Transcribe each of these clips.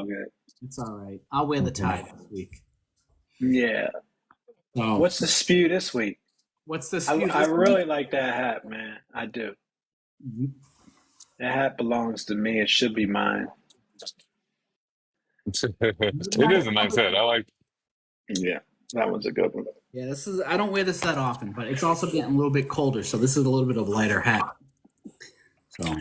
good. It's all right. I'll wear the tie this week. Yeah. So, What's the spew this week? what's the I, spew I this really week? like that hat, man. I do. Mhm. That hat belongs to me. It should be mine. It is a nice head. I like. Yeah, that one's a good one. Yeah, this is. I don't wear this that often, but it's also getting a little bit colder, so this is a little bit of a lighter hat. So,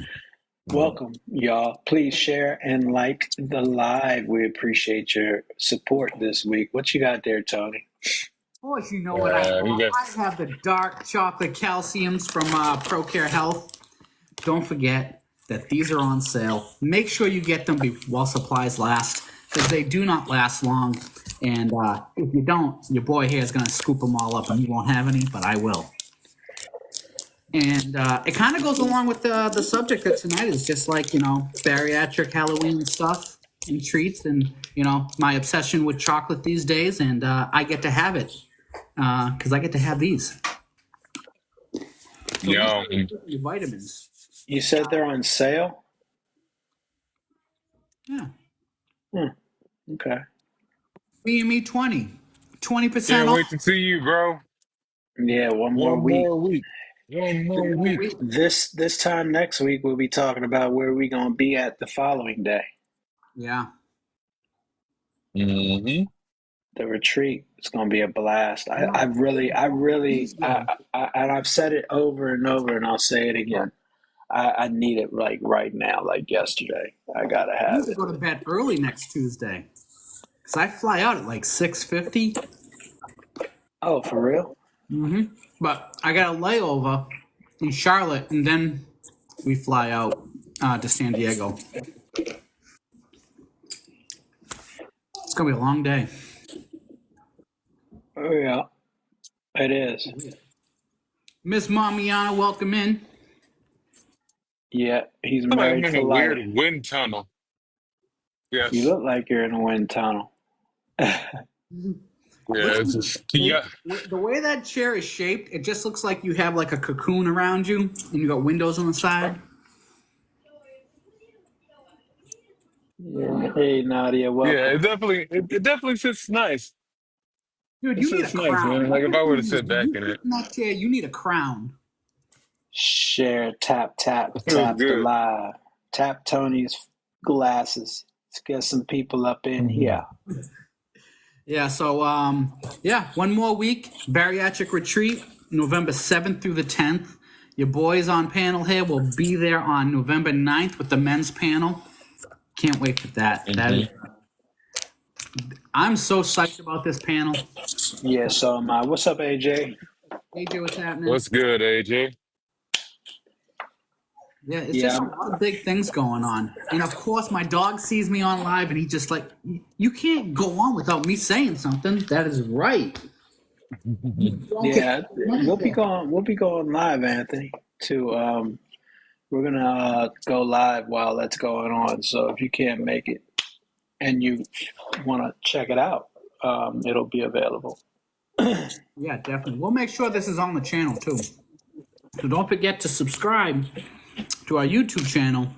Welcome, y'all. Please share and like the live. We appreciate your support this week. What you got there, Tony? of course, you know what I have. He got. I have the dark chocolate calciums from ProCare Health. Don't forget that these are on sale. Make sure you get them while supplies last, because they do not last long. And if you don't, your boy here is going to scoop them all up, and you won't have any, but I will. And it kind of goes along with the subject of tonight. Is just like, bariatric Halloween stuff and treats, and my obsession with chocolate these days. And I get to have it because I get to have these. So Yo, your vitamins. You said they're on sale? Yeah. Okay. Me 20%. 20% can't off. wait to see you, bro. Yeah, one more One week. more week. One more week. This time next week, we'll be talking about where we gonna be at the following day. Yeah. Mm-hmm. The retreat. It's gonna be a blast. And I've said it over and over, and I'll say it again. I need it like right now, like yesterday. I gotta I need have to it. go to bed early next Tuesday because I fly out at like 6:50. Oh, for real? But I got a layover in Charlotte, and then we fly out to San Diego. It's gonna be a long day. Oh yeah, it is. Miss Mamiana, welcome in. Yeah, he's I feel like I'm married in for a life. weird wind tunnel. You Yes. look like you're in a wind tunnel. Yeah, it's Listen, just. Yeah. the way that chair is shaped, it just looks like you have like a cocoon around you, and you got windows on the side. Yeah. Hey Nadia, Yeah, welcome. it definitely sits nice. Dude, It you need a sits nice, crown. man. Like What if the I were to thing is, sit when back you in sit it, in that chair, you need a crown. Share, tap, tap, it feels tap the good. live. Tap Tony's glasses. Let's get some people up in here. Yeah, so one more week. Bariatric retreat, November 7th through the 10th. Your boys on panel here will be there on November 9th with the men's panel. Can't wait for that. I'm so psyched about this panel. Yeah, so what's up, AJ? AJ, what's happening? What's good, AJ? Yeah, it's Yeah, just a lot of big things going on. And of course, my dog sees me on live, and he just like, you can't go on without me saying something. That is right. Don't yeah, get we'll be going live, Anthony. We're gonna go live while that's going on. So if you can't make it and you want to check it out, it'll be available. Yeah, definitely. We'll make sure this is on the channel too. So don't forget to subscribe to our YouTube channel,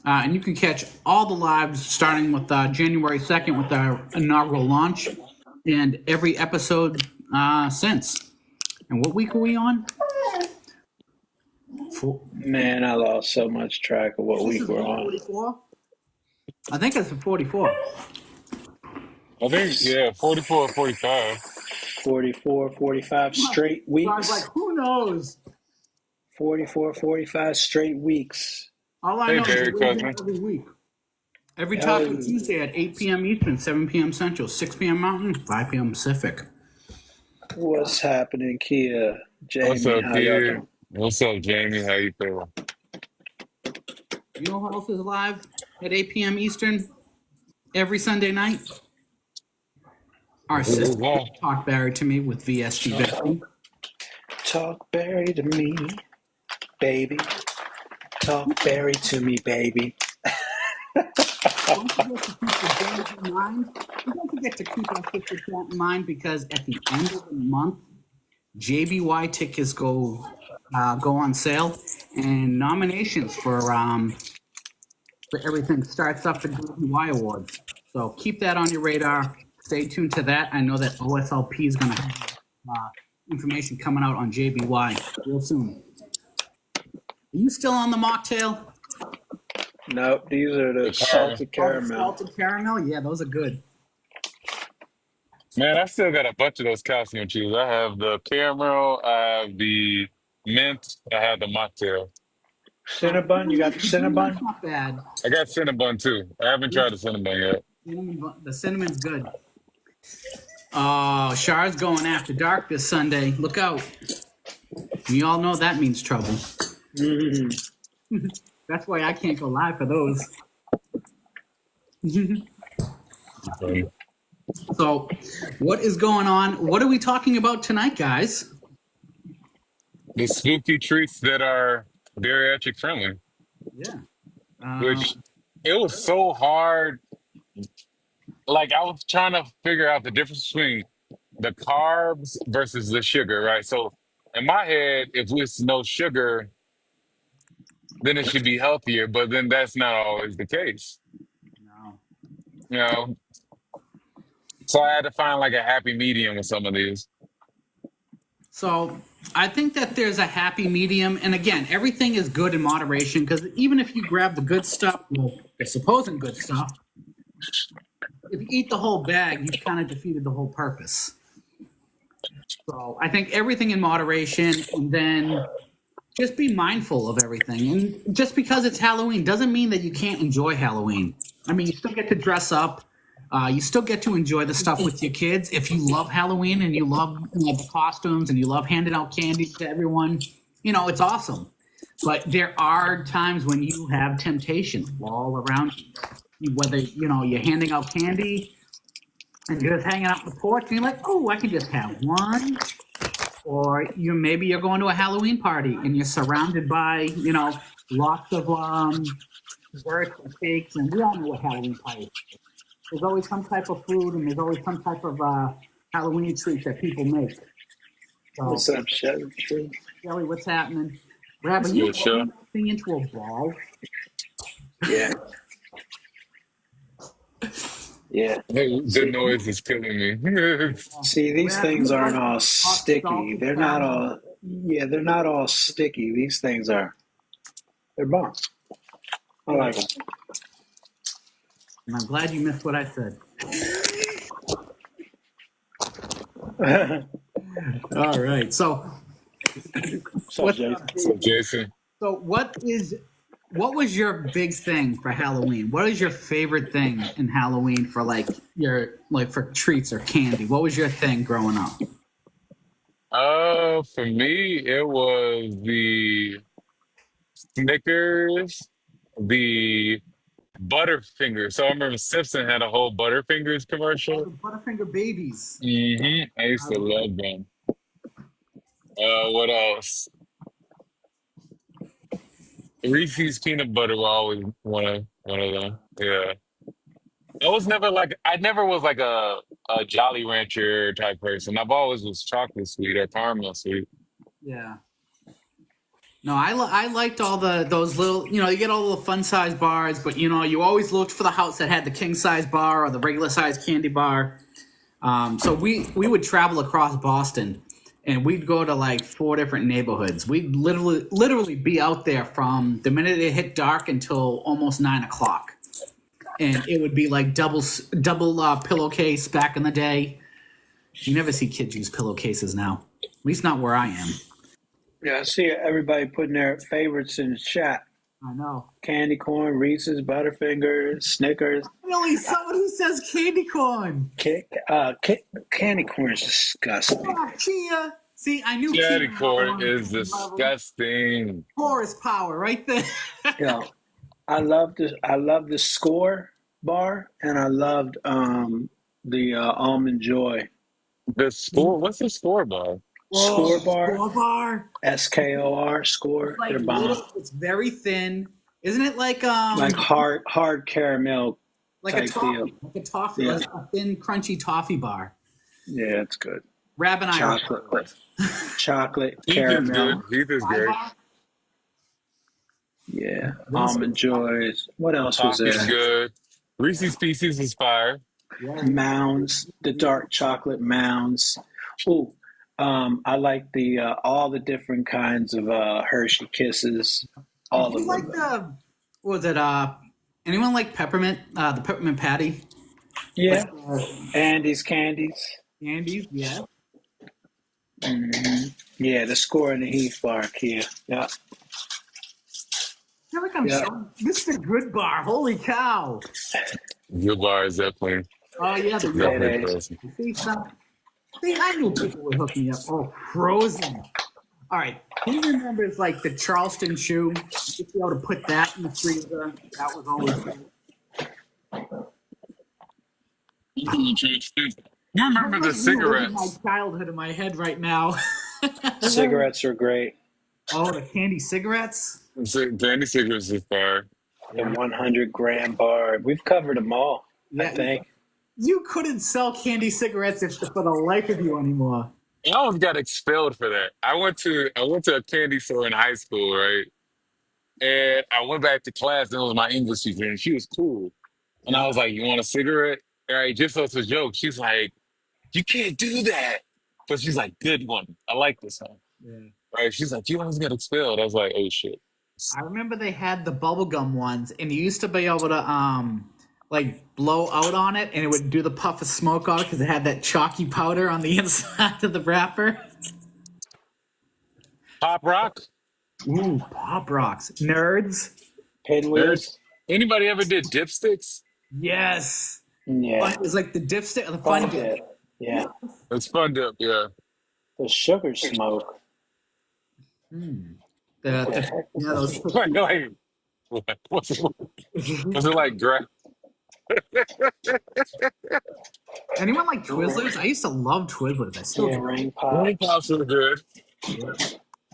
and you can catch all the lives starting with January 2nd with our inaugural launch, and every episode since. And what week are we on? Man, I lost so much track of what week we're on. 44? I think it's 44. I think, yeah, 44 or 45. 44, 45 straight I was like, weeks. who knows? 44, 45 straight weeks. All I Hey, know is Barry that we're here Cousin. every week. Every Hell, Taco Tuesday at 8 p.m. Eastern, 7 p.m. Central, 6 p.m. Mountain, 5 p.m. Pacific. what's happening, Kia? What's Jamie, up, how y'all kid? doing? What's up, Jamie? How you feeling? You know who else is live at 8 p.m. Eastern every Sunday night? Our sister, Yeah. Talk Barry to Me with VSG Betty. Talk Barry to me, baby. Talk Barry to me, baby. Don't forget to keep the games in mind. And don't forget to keep our sister chat in mind, because at the end of the month, JBY tickets go on sale, and nominations for everything starts up the JBY Awards. So keep that on your radar. Stay tuned to that. I know that OSLP is going to have information coming out on JBY real soon. Are you still on the mocktail? Nope, these are the salted caramel. Salted caramel? Yeah, those are good. Man, I still got a bunch of those calcium chews. I have the caramel, I have the mint, I have the mocktail. Cinnabon, you got the That's Cinnabon? not bad. I got Cinnabon too. I haven't tried the Cinnabon yet. The cinnamon's good. Oh, Char's going after dark this Sunday. Look out. We all know that means trouble. Mm-hmm. That's why I can't go live for those. So, what is going on? What are we talking about tonight, guys? The spooky treats that are bariatric friendly, Yeah. which it was so hard. Like I was trying to figure out the difference between the carbs versus the sugar, right? So in my head, if it's no sugar, then it should be healthier, but then that's not always the case. No. You know, so I had to find like a happy medium with some of these. So, I think that there's a happy medium, and again, everything is good in moderation. Because even if you grab the good stuff, well, the supposed good stuff, if you eat the whole bag, you've kind of defeated the whole purpose. So I think everything in moderation, and then just be mindful of everything. And just because it's Halloween doesn't mean that you can't enjoy Halloween. I mean, you still get to dress up. You still get to enjoy the stuff with your kids. If you love Halloween and you love the costumes and you love handing out candy to everyone, it's awesome. But there are times when you have temptation all around you. Whether, you're handing out candy and you're just hanging out on the porch and you're like, oh, I can just have one. Or maybe you're going to a Halloween party and you're surrounded by, lots of desserts and cakes. And we all know what Halloween parties are. There's always some type of food and there's always some type of Halloween treat that people make. So, What's up, Shelly? Shelly, what's happening? Rab, are you putting this thing into a ball? Yeah. Yeah. The noise is killing me. See, these things aren't all sticky. They're not all sticky. These things they're bomb. I like them. And I'm glad you missed what I said. All right. So, Jason. So what was your big thing for Halloween? What is your favorite thing in Halloween for for treats or candy? What was your thing growing up? For me, it was the Snickers, the Butterfinger. So I remember Simpson had a whole Butterfingers commercial. Butterfinger babies. I used to love them. What else? Reese's peanut butter were always one of them. Yeah. I never was like a Jolly Rancher type person. I've always was chocolate sweet or caramel sweet. Yeah. No, I liked all those little, you get all the fun size bars, but you always looked for the house that had the king size bar or the regular size candy bar. So we would travel across Boston, and we'd go to like 4 different neighborhoods. We'd literally be out there from the minute it hit dark until almost 9:00, and it would be like double pillowcase back in the day. You never see kids use pillowcases now, at least not where I am. Yeah, I see everybody putting their favorites in the chat. I know. Candy corn, Reese's, Butterfingers, Snickers. Really? Someone who says candy corn. Candy corn is disgusting. Oh, Chia. See, I knew candy corn is disgusting. Forest power right there. I love the Score bar, and I loved the Almond Joy. The Score? What's the Score bar? Score bar. Score bar. SKOR. Score. They're bomb. It's very thin. Isn't it like hard caramel like type a toffee, deal. like a toffee, like a thin, crunchy toffee bar? Yeah, it's good. Rab and I chocolate caramel. Heath is great. Yeah, Almond Joys. What else was there? Good. Reese's Pieces is fire. Yeah. Mounds, the dark chocolate mounds. Ooh, I like the all the different kinds of Hershey Kisses, Did all you of like them. the what was it anyone like peppermint the peppermint patty? Like Yeah, Andy's candies. candies? Yeah. Hmm. Yeah, the score in the Heath bar, Kia. Yeah, I feel like I'm yeah, showing this is a good bar. Holy cow. Good bar is Oh yeah, the yeah, it definitely is. crazy. see some see I knew people would hook me up. Oh, frozen. All right. Who remembers like the Charleston chew? You used to be able to put that in the freezer. That was always good. You I'm remember the like reliving my cigarettes? childhood in my head right now. Cigarettes are great. Oh, the candy cigarettes. Candy cigarettes is fire. The Yeah. 100-gram bar. We've covered them all, I Yeah. think. You couldn't sell candy cigarettes if for the life of you anymore. I almost got expelled for that. I went to a candy store in high school, right? And I went back to class, and it was my English teacher, and she was cool. And I Yeah. was like, "You want a cigarette?" All right, just so it's a joke. She's like, "You can't do that." But she's like, "Good one. I like this one." Yeah. Right? She's like, "You almost got expelled." I was like, "Oh shit." I remember they had the bubblegum ones, and you used to be able to like blow out on it, and it would do the puff of smoke out because it had that chalky powder on the inside of the wrapper. Pop rock, Ooh, pop rocks, nerds. nerds. Pinwheels? Anybody ever did dipsticks? Yes, Yeah. it was like the dipstick, the fun Fun dip. dip. Yeah. It's fun dip, yeah. The sugar smoke. Hmm. What the heck was Yeah, those that? Like, cookies. was it like grass? Anyone like Twizzlers? I used to love Twizzlers. I still Yeah, do. ring Ring pops. pops are good. Yeah.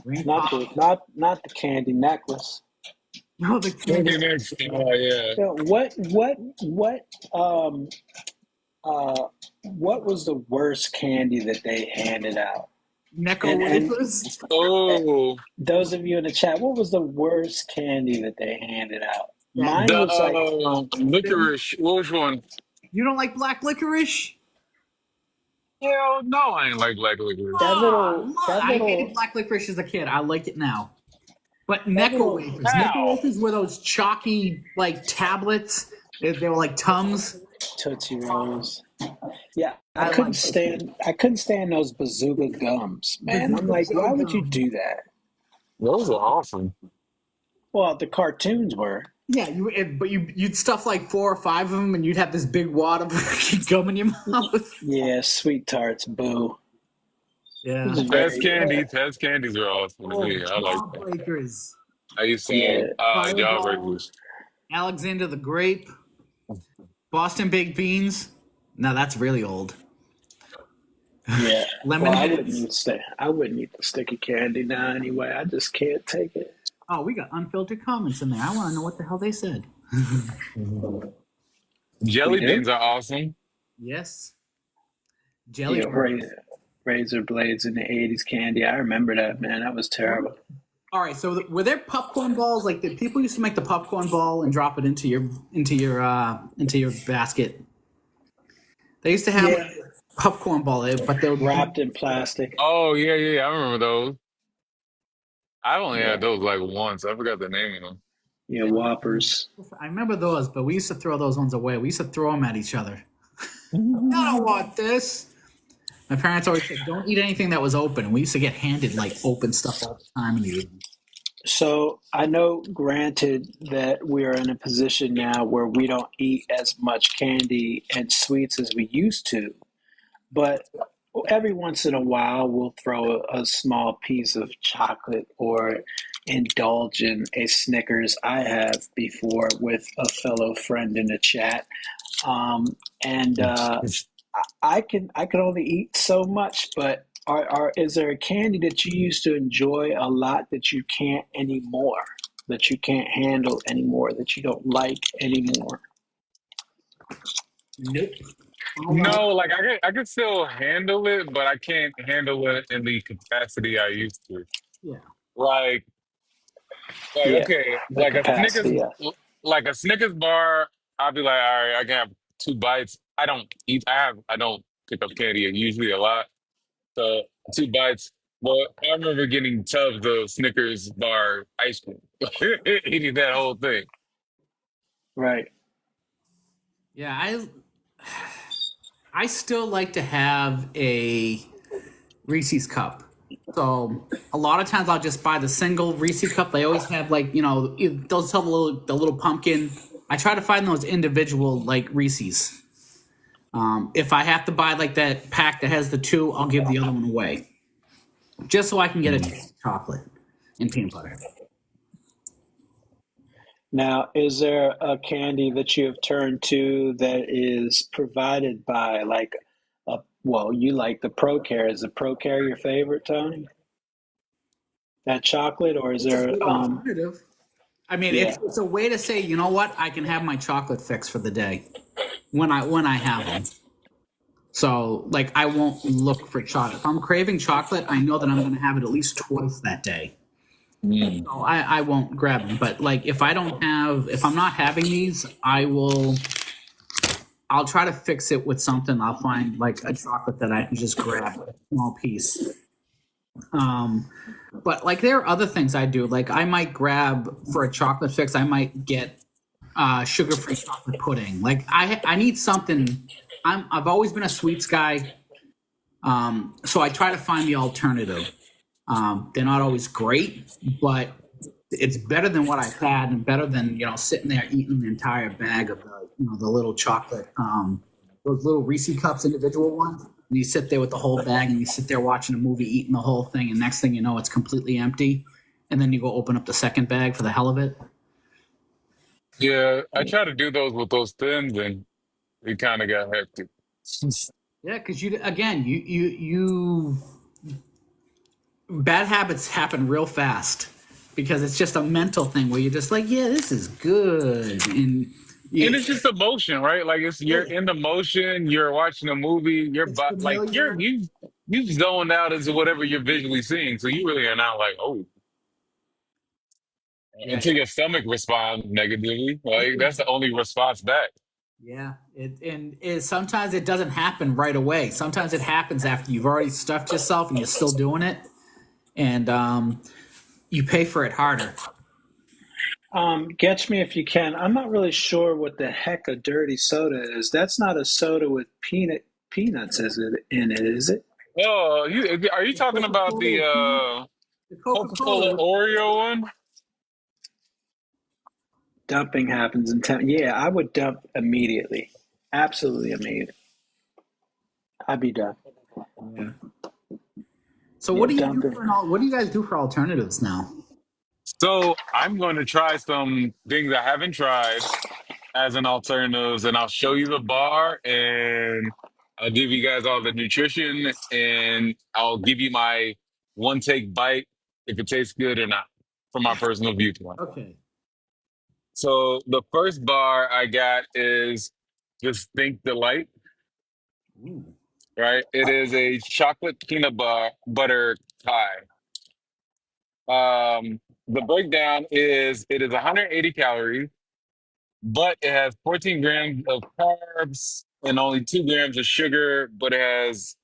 Ring Not pop. the not the candy necklace. No, the candy. Maybe next. Oh yeah. Yeah, um uh what was the worst candy that they handed out? Necco And wafers. eh, Oh, those of you in the chat, what was the worst candy that they handed out? That Mine the was like thing. licorice. Which one? You don't like black licorice? Hell no, I ain't like black licorice. Ah, that I hated little black licorice as a kid. I like it now. But that Necco little wafers. Necco How? wafers were those chalky like tablets. They were like Tums. Tootsie Rolls. Yeah, I like those. I couldn't stand those bazooka gums, man. I'm Bazooka like, why would you gum. do that? Those are awesome. Well, the cartoons were. Yeah, but you'd stuff like 4 or 5 of them, and you'd have this big wad of gum in your mouth. Yeah, sweet tarts, boo. It Yeah. was very Pez candies are awesome to Oh, me. I like them. jawbreakers. I used to yeah, have Fireball. jawbreakers. Alexander the Grape. Boston baked beans. No, that's really old. yeah. Lemon Well, I wouldn't heads. eat I wouldn't eat the sticky candy now anyway. I just can't take it. Oh, we got unfiltered comments in there. I want to know what the hell they said. We Jelly do? beans are awesome. Yes. Jelly Yeah, beans. razor blades in the '80s candy. I remember that, man. That was terrible. All right. So were there popcorn balls? Like the people used to make the popcorn ball and drop it into your basket. They used to have Yeah, popcorn ball, but they would. wrapped in plastic. Oh yeah, yeah, yeah, I remember those. I've only Yeah, had those like once. I forgot the name of them. yeah, Whoppers. I remember those, but we used to throw those ones away. We used to throw them at each other. I don't want this. My parents always said, "Don't eat anything that was open." And we used to get handed like open stuff all the time in the evening. So I know, granted, that we are in a position now where we don't eat as much candy and sweets as we used to, but every once in a while we'll throw a small piece of chocolate or indulge in a Snickers. I have before with a fellow friend in the chat, um, and I can only eat so much. But is there a candy that you used to enjoy a lot that you can't anymore? That you can't handle anymore? That you don't like anymore? Nope. No, like I could still handle it, but I can't handle it in the capacity I used to. Yeah. Like Yeah, okay, the capacity. Yeah. Like a Snickers bar. I'll be like, all right, I can have 2 bites. I don't eat. I don't pick up candy usually a lot. So 2 bites. Well, I remember getting tubs of Snickers bar ice cream, eating that whole thing. Right. Yeah, I still like to have a Reese's cup. So a lot of times I'll just buy the single Reese's cup. They always have like those have the little pumpkin. I try to find those individual like Reese's. If I have to buy like that pack that has the two, I'll give the other one away just so I can get a taste of chocolate and peanut butter. Now, is there a candy that you have turned to that is provided by like well, you like the Pro Care. Is the Pro Care your favorite, Tony? That chocolate, or is It's a there good alternative. I mean, yeah. it's a way to say, you know what, I can have my chocolate fix for the day when I have them. So like I won't look for chocolate. If I'm craving chocolate, I know that I'm going to have it at least twice that day. Mm. So I won't grab them. But like if I'm not having these, I'll try to fix it with something. I'll find like a chocolate that I can just grab a small piece. Um, but like there are other things I do. Like I might grab for a chocolate fix. I might get sugar-free chocolate pudding. Like I need something. I've always been a sweets guy, so I try to find the alternative. They're not always great, but it's better than what I've had, and better than sitting there eating the entire bag of the little chocolate, those little Reese cups, individual ones. And you sit there with the whole bag, and you sit there watching a movie, eating the whole thing, and next thing you know, it's completely empty. And then you go open up the second bag for the hell of it. Yeah, I try to do those with those thins, and it kind of got hectic. Yeah, because you bad habits happen real fast because it's just a mental thing where you're just like, yeah, this is good, and And you, it's just emotion, right? Like you're in the motion, you're watching a movie, it's like familiar. you zoned out into whatever you're visually seeing, so you really are not like, oh, Yeah, until your stomach responds negatively. Like that's the only response back. yeah. Sometimes it doesn't happen right away. Sometimes it happens after you've already stuffed yourself and you're still doing it, and you pay for it harder. Catch me if you can. I'm not really sure what the heck a dirty soda is. That's not a soda with peanuts, is it in it? Is it? Oh, are you The talking Coca about Cola the with peanut, the Coca Cola Coca-Cola with Oreo one? Dumping happens in town. Yeah, I would dump immediately. Absolutely immediately. I'd be done. yeah. So Yeah, what do you do dumping. for what do you guys do for alternatives now? So I'm going to try some things I haven't tried as an alternatives, and I'll show you the bar, and I'll give you guys all the nutrition, and I'll give you my one take bite if it tastes good or not from my personal viewpoint. Okay. So the first bar I got is just Think Delight, Ooh. right? It is a chocolate peanut butter pie. The breakdown is it is 180 calories, but it has 14 grams of carbs and only 2 grams of sugar, but it has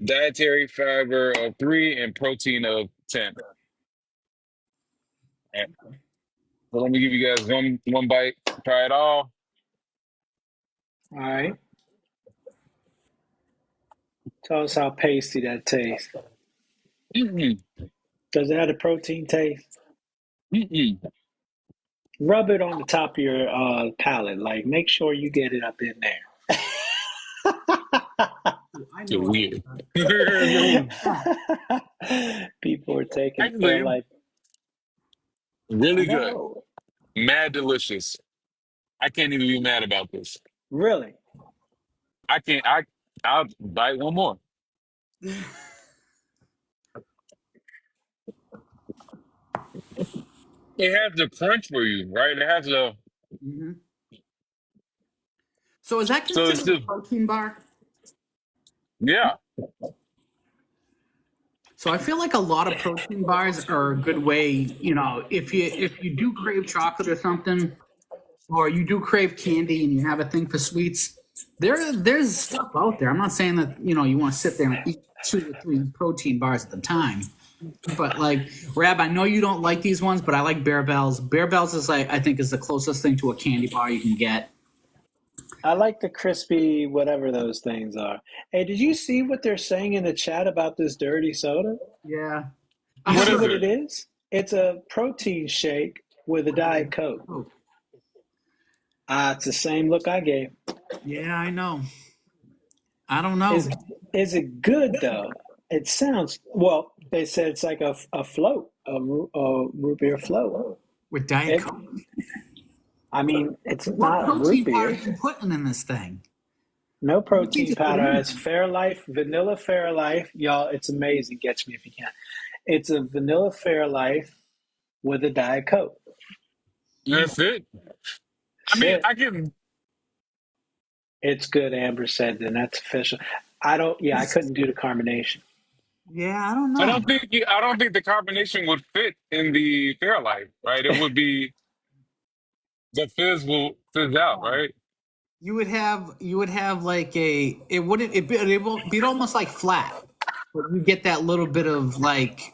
dietary fiber of 3 and protein of 10. All right. So let me give you guys one bite. Try it all. All right. Tell us how pasty that tastes. Mm-mm, Does it have a protein taste? mm-mm. Rub it on the top of your palate. Like, make sure you get it up in there. I You're know what weird. People are taking it for Actually, like, really good. no, Mad delicious. I can't even be mad about this. really. I can't. I'll bite one more. It has the crunch for you, right? It has the hmm So is that so it's considered a the protein bar? yeah. So I feel like a lot of protein bars are a good way, if you do crave chocolate or something, or you do crave candy and you have a thing for sweets, there's stuff out there. I'm not saying that you want to sit there and eat 2 or 3 protein bars at the time, but like Rab, I know you don't like these ones, but I like Bear Bells. Bear Bells is like I think is the closest thing to a candy bar you can get. I like the crispy whatever those things are. Hey, did you see what they're saying in the chat about this dirty soda? Yeah, You I What see is what saw. it it? is? It's a protein shake with a Diet Coke. Oh, Ah, it's the same look I gave. yeah, I know. I don't know. Is is it good though? It sounds well. They said it's like a float, a root beer float. With Diet It, Coke, I mean, it's what not a root protein powder are beer. you putting in this thing? No You can't protein just put powder. It's anything. Fairlife, vanilla Fairlife. Y'all, it's amazing. Catch me if you can. It's a vanilla Fairlife with a Diet Coke. That's it. I That's mean, it. I can. It's good, Amber said, then that's official. I don't, yeah, I couldn't do the carbonation. Yeah, I don't know. I don't think the combination would fit in the Fairlife, right? It would be the fizz will fizz out, right? You would have like it wouldn't it won't be almost like flat, but you get that little bit of like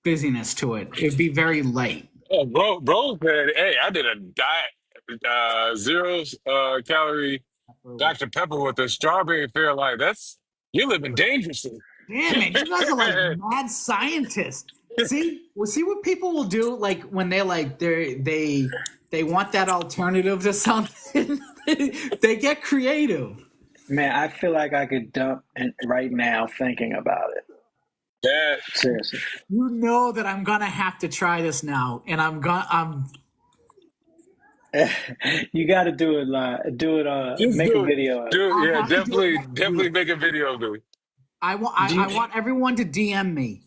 busyness to it. It'd be very light. Oh, bro said, "Hey, I did a diet, zero calorie Dr. Pepper with a strawberry Fairlife. That's you're living dangerously." Damn it, you guys are like mad scientists. See what people will do like when they want that alternative to something. They get creative. Man, I feel like I could dump right now thinking about it. That Seriously. You know that I'm gonna have to try this now, and I'm You got to do it live. Do it, just make a do it, video of it. do it. I'll Yeah, have to do it next definitely week. make a video of it. Do I you, want everyone to DM me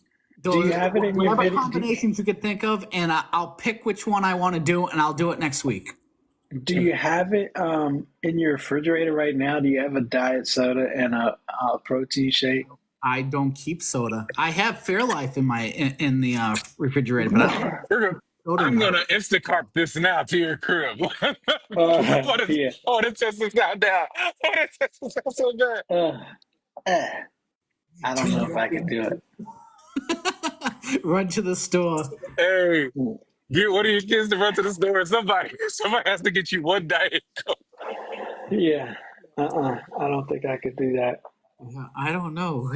do you those have it in your whatever video? combinations you could think of, and I'll pick which one I want to do, and I'll do it next week. Do you have it in your refrigerator right now? Do you have a diet soda and a protein shake? I don't keep soda. I have Fairlife in the refrigerator, but I don't have We're gonna, soda I'm in gonna Instacart this now to your crib. Yeah. I want to test this out now. I want to test this out so bad. Uh, uh, I don't know if I could do there. it. Run to the store. Hey, get one of your kids to run to the store. Somebody has to get you one diet Coke. Yeah. I don't think I could do that. I don't know.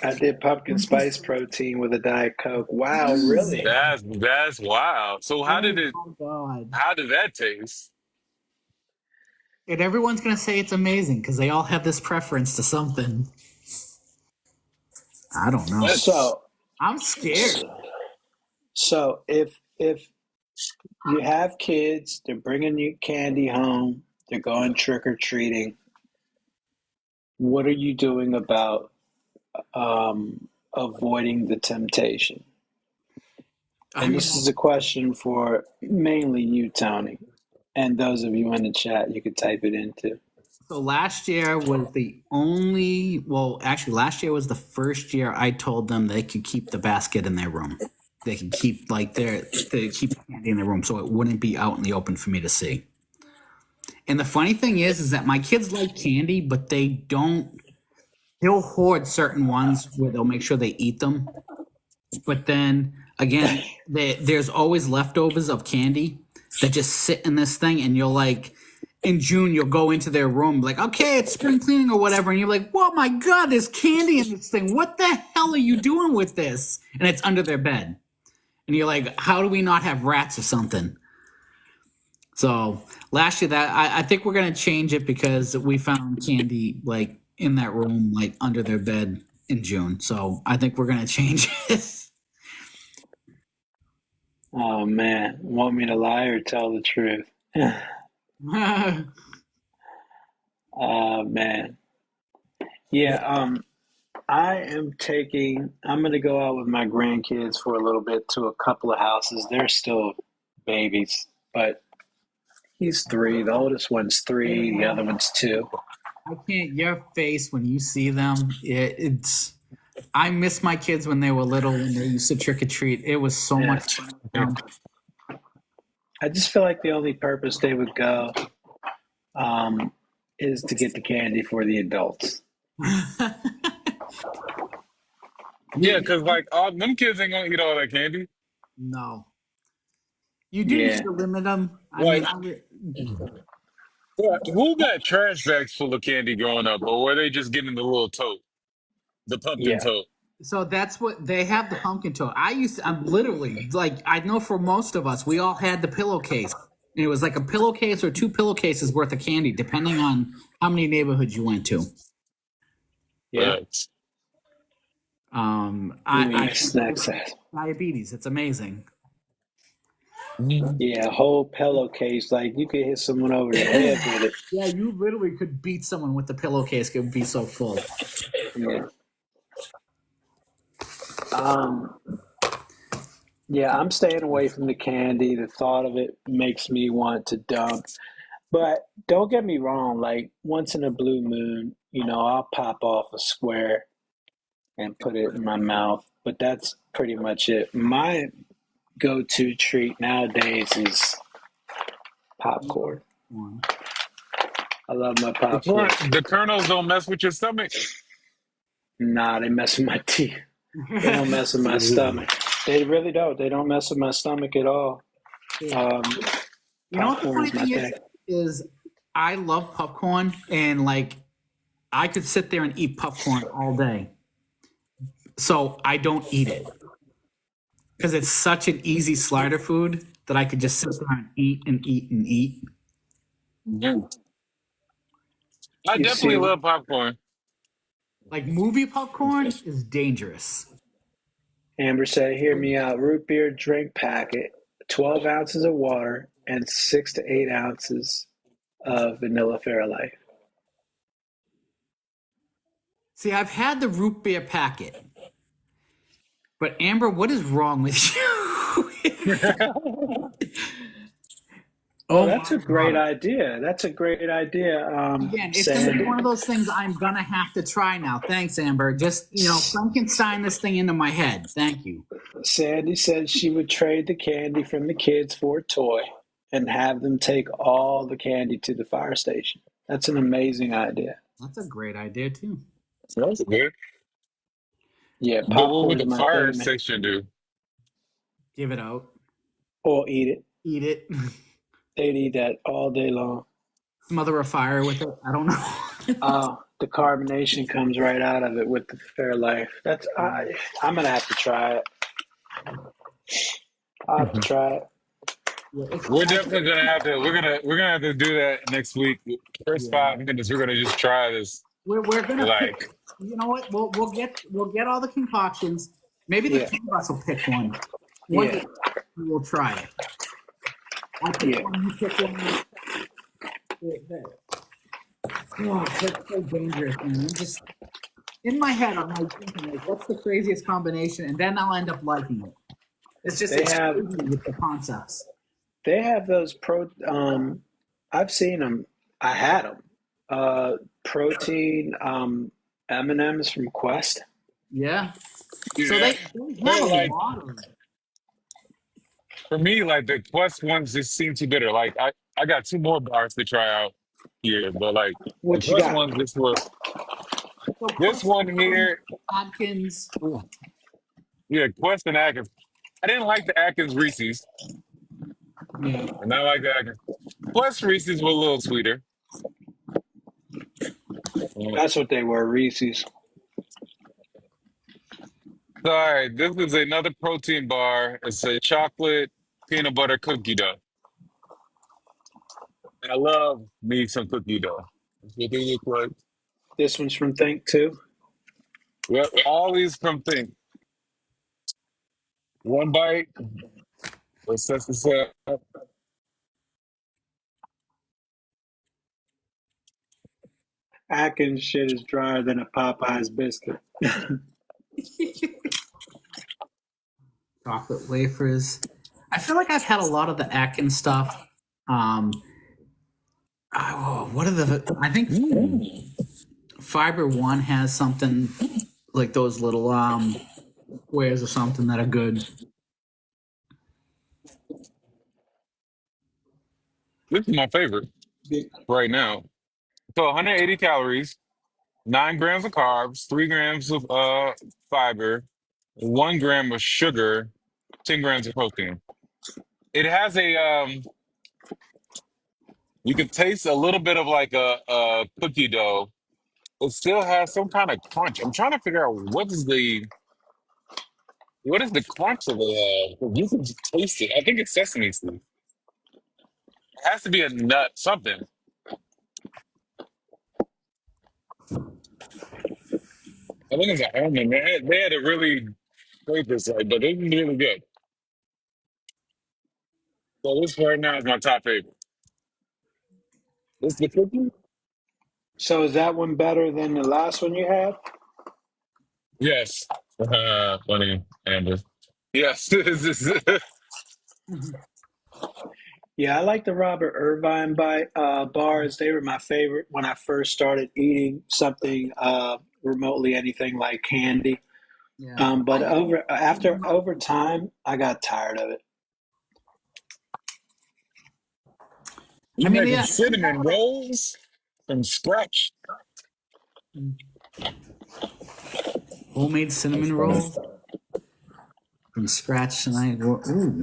I did pumpkin spice protein with a Diet Coke. Wow, really? That's wild. So Oh my god. how did that taste? And everyone's gonna say it's amazing because they all have this preference to something. I don't know. That's So, I'm scared. so if you have kids, they're bringing you candy home, they're going trick or treating. What are you doing about avoiding the temptation? I And mean, this is a question for mainly you, Tony, and those of you in the chat. You could type it into. so last year was the only. Well, actually, last year was the first year I told them they could keep the basket in their room. They could keep they keep candy in their room, so it wouldn't be out in the open for me to see. And the funny thing is that my kids like candy, but they don't. They'll hoard certain ones where they'll make sure they eat them. But then again, there's always leftovers of candy that just sit in this thing, and you'll like in June you'll go into their room like, okay, it's spring cleaning or whatever, and you're like, oh my god, there's candy in this thing. What the hell are you doing with this? And it's under their bed, and you're like, how do we not have rats or something? So last year that I think we're gonna change it because we found candy like in that room, like under their bed in June. So I think we're gonna change it. Oh man, want me to lie or tell the truth? Oh man, yeah. I'm gonna go out with my grandkids for a little bit to a couple of houses. They're still babies, but he's 3. The oldest one's 3. The other one's 2. I can't. Your face when you see them, it's. I miss my kids when they were little when they used to trick or treat. It was so Yeah. much fun with them. I just feel like the only purpose they would go um, is to get the candy for the adults. Yeah, because like all them kids ain't gonna eat all that candy. No, you do need Yeah, to limit them. I mean, Like, who got trash bags full of candy growing up, or were they just getting the little tote, the pumpkin yeah, tote? so that's what they have the pumpkin tote. I'm literally like, I know for most of us, we all had the pillowcase. And it was like a pillowcase or two pillowcases worth of candy, depending on how many neighborhoods you went to. yeah. But Give me I snack size. diabetes. It's amazing. Yeah, a whole pillowcase. Like you could hit someone over the head with it. Yeah, you literally could beat someone with the pillowcase. It would be so full. Yeah. Um, yeah, I'm staying away from the candy. The thought of it makes me want to dump. But don't get me wrong, like once in a blue moon, I'll pop off a square and put it in my mouth. But that's pretty much it. My go-to treat nowadays is popcorn. One. I love my popcorn. the kernels don't mess with your stomach. Nah, they mess with my teeth. They don't mess with my stomach. They really don't. They don't mess with my stomach at all. Um, You know what the Popcorn funny is my thing thing. is I love popcorn and like I could sit there and eat popcorn all day. So I don't eat it because it's such an easy slider food that I could just sit there and eat and eat and eat. Mhm. I You definitely see, love popcorn. Like movie popcorn is dangerous. Amber said, hear me out. Root beer drink packet, 12 ounces of water, and 6 to 8 ounces of vanilla Fairlife. See, I've had the root beer packet, but Amber, what is wrong with you? Oh, Oh that's my a great god. idea. That's a great idea, Again, it's going to be Sandy. one of those things I'm going to have to try now. Thanks, Amber. Just, Frankenstein this thing into my head. Thank you. Sandy said she would trade the candy from the kids for a toy and have them take all the candy to the fire station. That's an amazing idea. That's a great idea, too. That's good. Yeah, But what would popcorn's the my fire thing, man. section do? Give it out. Or eat it. Eat it. They'd eat that all day long. Smother a fire with it. I don't know. The carbonation comes right out of it with the Fairlife. I'm gonna have to try it. I'll have to try it. Yeah, We're definitely gonna have to. We're gonna have to do that next week. First yeah. 5 minutes, we're gonna just try this. We're gonna pick. Like, You know what? We'll get all the concoctions. Maybe the Yeah, three of us will pick one. One yeah, day we will try it. I pick yeah. one. You pick one. Oh, that's so dangerous, man. Just in my head, I'm like thinking, like, what's the craziest combination? And then I'll end up liking it. It's just They it's have crazy with the concepts. they have those pro. I've seen them. I had them. Protein M&Ms from Quest. Yeah. So yeah, they have but a like lot of. for me, like the Quest ones just seem too bitter. Like I got 2 more bars to try out here, but like the What you Quest got? ones, this were So this Quest one here. Atkins. Yeah, Quest and Atkins. I didn't like the Atkins Reese's, Yeah. and I like the Atkins. Quest Reese's were a little sweeter. That's what they were, Reese's. All right, this is another protein bar. It's a chocolate peanut butter cookie dough. I love me some cookie dough. That's what they look like. This one's from Think too. Yep, all these from Think. One bite, what sets us up. Atkins shit is drier than a Popeye's biscuit. Chocolate wafers. I feel like I've had a lot of the Atkins stuff. Um, what are the? I think Fiber One has something like those little squares or something that are good. This is my favorite right now. So 180 calories, 9 grams of carbs, 3 grams of fiber, 1 gram of sugar, 10 grams of protein. It has a you can taste a little bit of like a cookie dough. It still has some kind of crunch. I'm trying to figure out what is the crunch of it. You can just taste it. I think it's sesame seed. It has to be a nut, something. I think it's an almond. They had to really scrape this right, but it's really good. So this right now is my top favorite. This the cookie? So is that one better than the last one you had? Yes. Funny, Amber. Yes. Yeah, I like the Robert Irvine bars. They were my favorite when I first started eating something remotely anything like candy. Yeah. But over time, I got tired of it. You I mean, making yeah. cinnamon rolls from scratch. Homemade That's cinnamon funny. rolls from scratch tonight. Ooh.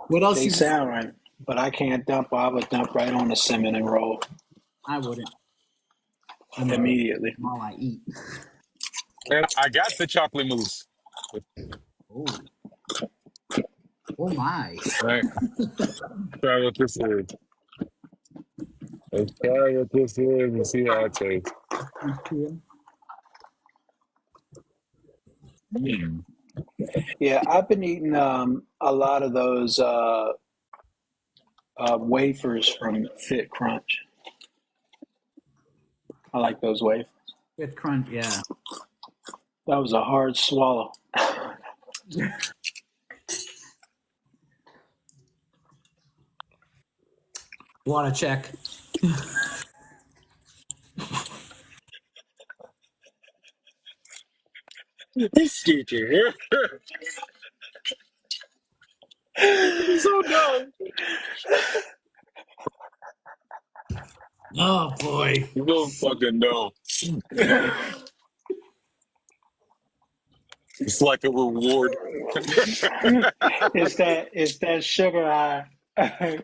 What else They you? sound right, but I can't dump. I would dump right on the cinnamon roll I wouldn't. I'm immediately. all I eat. And I got the chocolate mousse. Oh, oh my. Right. Try what this is. Let's try what this is and see how it tastes. Mm. Yeah, I've been eating a lot of those wafers from Fit Crunch. I like those wafers. With crunch, yeah. That was a hard swallow. Water check. He's stupid. He's so dumb. Oh boy. You don't fucking know. It's like a reward. It's that sugar high. The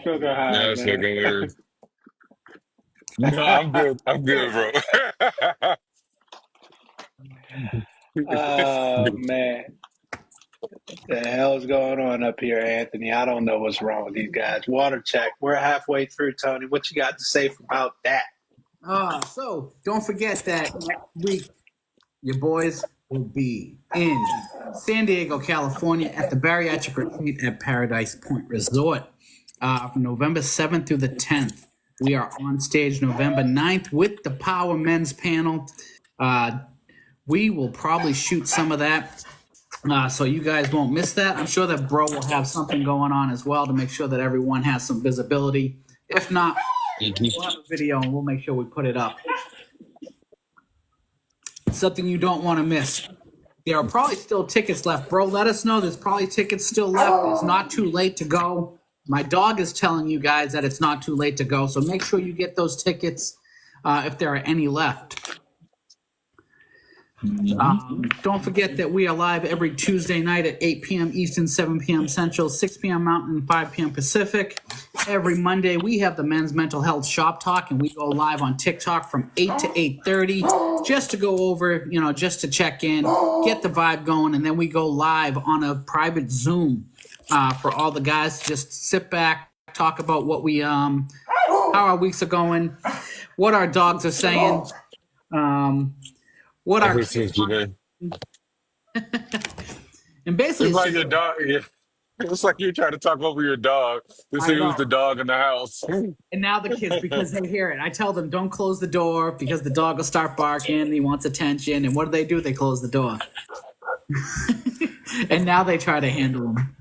sugar high, That's fucking man. weird. No, I'm good. I'm good, bro. Oh man. The hell's going on up here, Anthony? I don't know what's wrong with these guys. Water check. We're halfway through, Tony. What you got to say about that? So don't forget that next week your boys will be in San Diego, California at the Bariatric Retreat at Paradise Point Resort from November 7th through the 10th. We are on stage November 9th with the Power Men's panel. We will probably shoot some of that so you guys won't miss that. I'm sure that Bro will have something going on as well to make sure that everyone has some visibility. If not, we'll have a video and we'll make sure we put it up. Something you don't want to miss. There are probably still tickets left. Bro, let us know. There's probably tickets still left. It's not too late to go. My dog is telling you guys that it's not too late to go, so make sure you get those tickets if there are any left. Don't forget that we are live every Tuesday night at 8 p.m. Eastern, 7 p.m. Central, 6 p.m. Mountain, 5 p.m. Pacific. Every Monday, we have the Men's Mental Health Shop Talk, and we go live on TikTok from 8 to 8:30 just to go over, just to check in, get the vibe going, and then we go live on a private Zoom for all the guys to just sit back, talk about what we, how our weeks are going, what our dogs are saying, what our and basically It's like your dog. Yeah. It's like you're trying to talk over your dog to see who's the dog in the house. And now the kids, because they hear it, I tell them don't close the door because the dog will start barking. He wants attention, and what do? They close the door. And now they try to handle him.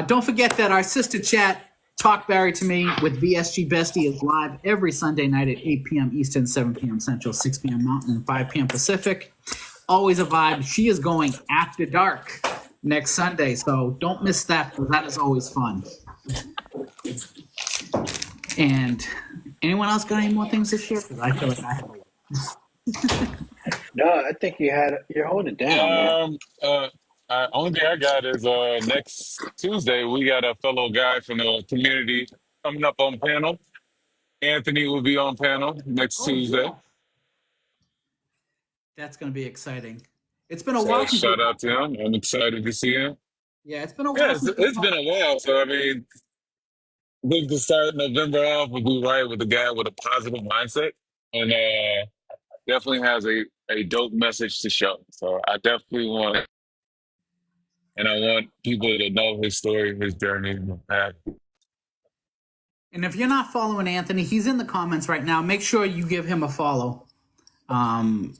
Don't forget that our sister chat, Talk Bari to Me with VSG Bestie, is live every Sunday night at 8 p.m. Eastern, 7 p.m. Central, 6 p.m. Mountain, and 5 p.m. Pacific. Always a vibe. She is going after dark next Sunday. So don't miss that, because that is always fun. And anyone else got any more things to share? Because I feel like I have a lot. No, I think you're holding it down, man. Uh, only thing I got is next Tuesday we got a fellow guy from the community coming up on panel. Anthony will be on panel next Oh Tuesday. yeah, that's going to be exciting. It's been a So while since we shout had. out to him. I'm excited to see him. Yeah, it's been a Yeah, while since we it's been talked. a while. So I mean, I think to start November off would be right with a guy with a positive mindset, and definitely has a dope message to show. So I definitely want it, and I want people to know his story, his journey, his path. And if you're not following Anthony, he's in the comments right now. Make sure you give him a follow. Um,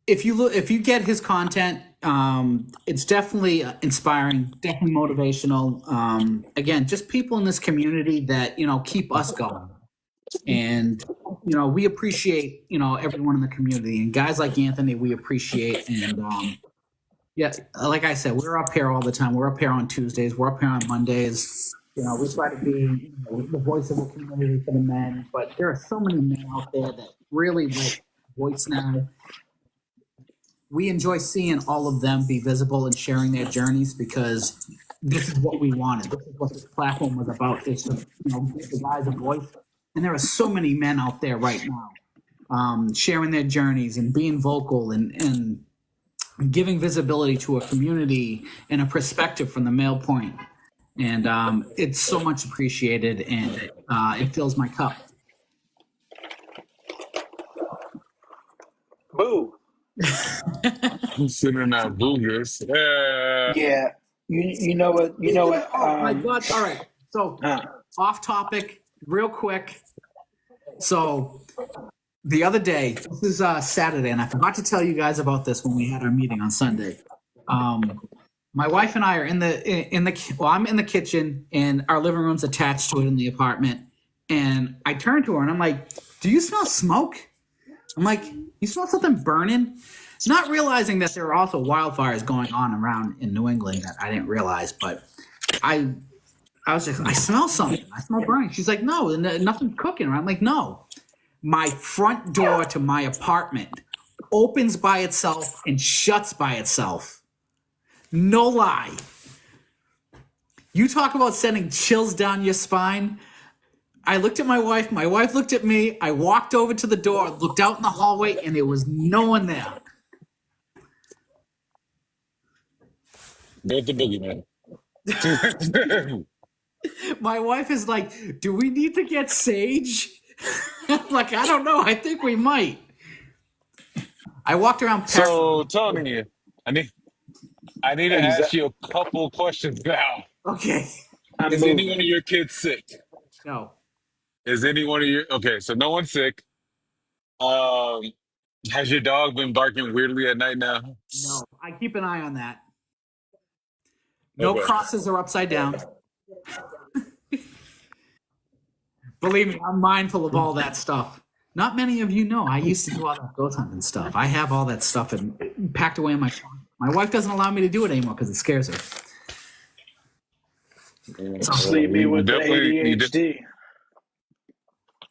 if you get his content, it's definitely inspiring, definitely motivational. Again, just people in this community that keep us going, and we appreciate everyone in the community, and guys like Anthony we appreciate. And yeah, like I said, we're up here all the time. We're up here on Tuesdays. We're up here on Mondays. We try to be the voice of the community for the men, but there are so many men out there that really like voice now. We enjoy seeing all of them be visible and sharing their journeys, because this is what we wanted. This is what this platform was about. This give the guys a voice. And there are so many men out there right now sharing their journeys and being vocal and giving visibility to a community and a perspective from the male point. And it's so much appreciated, and it fills my cup. Boo. I'm sitting in that boogers. Yeah. Yeah. You know what? You know what? Oh my God! All right. So off topic, real quick. So the other day, this is Saturday, and I forgot to tell you guys about this when we had our meeting on Sunday. My wife and I are in the well, I'm in the kitchen, and our living room's attached to it in the apartment. And I turn to her and I'm like, "Do you smell smoke?" I'm like, "You smell something burning?" Not realizing that there are also wildfires going on around in New England that I didn't realize. But I was just, I smell something. I smell burning. She's like, "No, nothing's cooking." I'm like, "No." My front door to my apartment opens by itself and shuts by itself. No lie. You talk about sending chills down your spine. I looked at my wife looked at me, I walked over to the door, looked out in the hallway, and there was no one there. Go the boogeyman. My wife is like, "Do we need to get sage?" I'm like, "I don't know. I think we might." I walked around. So Tony, I need to ask Exactly. you a couple questions now. Okay. I'm Is any moving. one of your kids sick? No. Is any one of your okay? So no one's sick. Um, has your dog been barking weirdly at night now? No. I keep an eye on that. No Okay. crosses are upside down. Believe me, I'm mindful of all that stuff. Not many of you know I used to do all that ghost hunting stuff. I have all that stuff and packed away in my phone. My wife doesn't allow me to do it anymore because it scares her. Sleep me You with the definitely, you de- ADHD.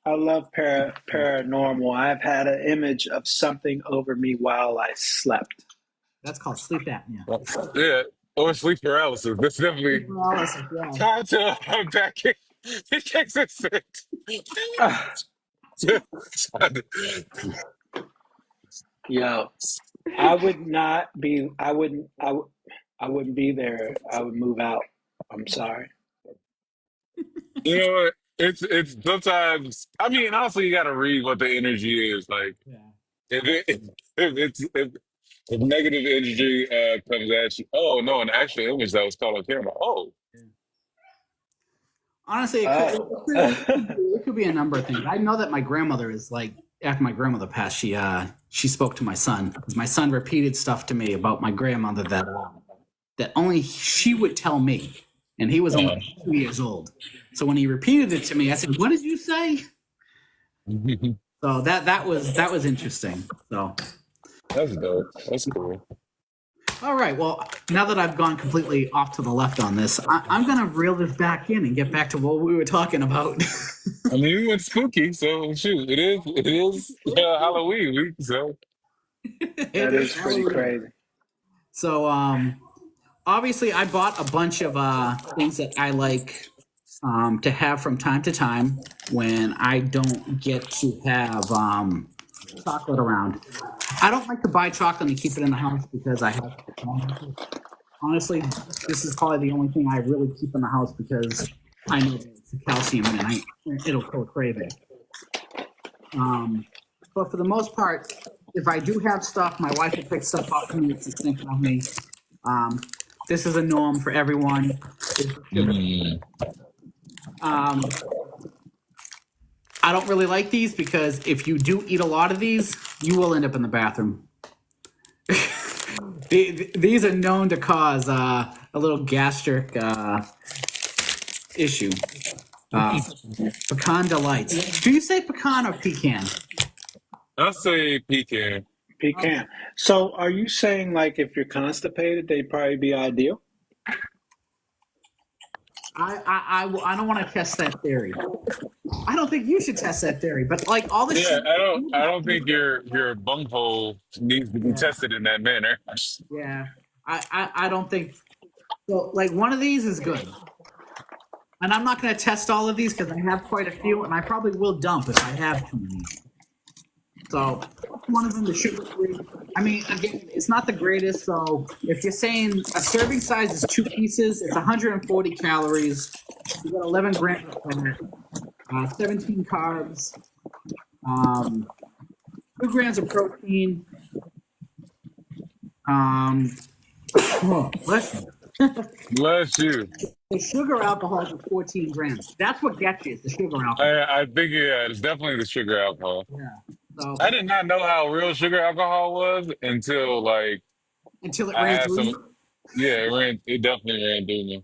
I love paranormal. I've had an image of something over me while I slept. That's called sleep apnea. yeah, or sleep paralysis. That's Sleep definitely paralysis, yeah. time to unpack it. It takes a sec. Yo, I would not be. I wouldn't. I wouldn't be there. I would move out. I'm sorry. You know what? It's sometimes. I mean, honestly, you got to read what the energy is. Like Yeah. if negative energy comes at you. Oh no, an actual image that was caught on camera. Oh, Honestly, Oh, it could be a number of things. I know that my grandmother is like, after my grandmother passed, she spoke to my son, because my son repeated stuff to me about my grandmother that only she would tell me, and he was uh, only 2 years old. So when he repeated it to me, I said, "What did you say?" So that was interesting. So that's dope. That's cool. All right. Well, now that I've gone completely off to the left on this, I'm going to reel this back in and get back to what we were talking about. I mean, we went spooky, so shoot, it is Halloween week, so It That is is pretty Halloween. crazy. So, obviously, I bought a bunch of things that I like to have from time to time when I don't get to have chocolate around. I don't like to buy chocolate and keep it in the house because I have. Honestly, this is probably the only thing I really keep in the house because I know that it's the calcium in it. It'll kill a craving. But for the most part, if I do have stuff, my wife will pick stuff up for me. It's just thinking of me. Um, this is a norm for everyone. mm, Um, I don't really like these because if you do eat a lot of these, you will end up in the bathroom. These are known to cause a little gastric issue. Pecan delights. Do you say pecan or pecan? I say pecan. Pecan. So, are you saying like if you're constipated, they'd probably be ideal? I don't want to test that theory. I don't think you should test that theory. But like all the Yeah, shit. I don't think your bunghole needs to be Yeah, tested in that manner. yeah. I don't think so. Like one of these is good. And I'm not going to test all of these because I have quite a few, and I probably will dump if I have too many. So one of them, the sugar free. I mean, again, it's not the greatest. So if you're saying a serving size is 2 pieces, it's 140 calories. You got 11 grams of fat, 17 carbs, 2 grams of protein. Listen, Bless you. the sugar alcohol is 14 grams. That's what gets you is the sugar alcohol. I think yeah, it's definitely the sugar alcohol. Yeah. So I did not know how real sugar alcohol was until like until it I ran had through some. you. Yeah, it definitely ran through me.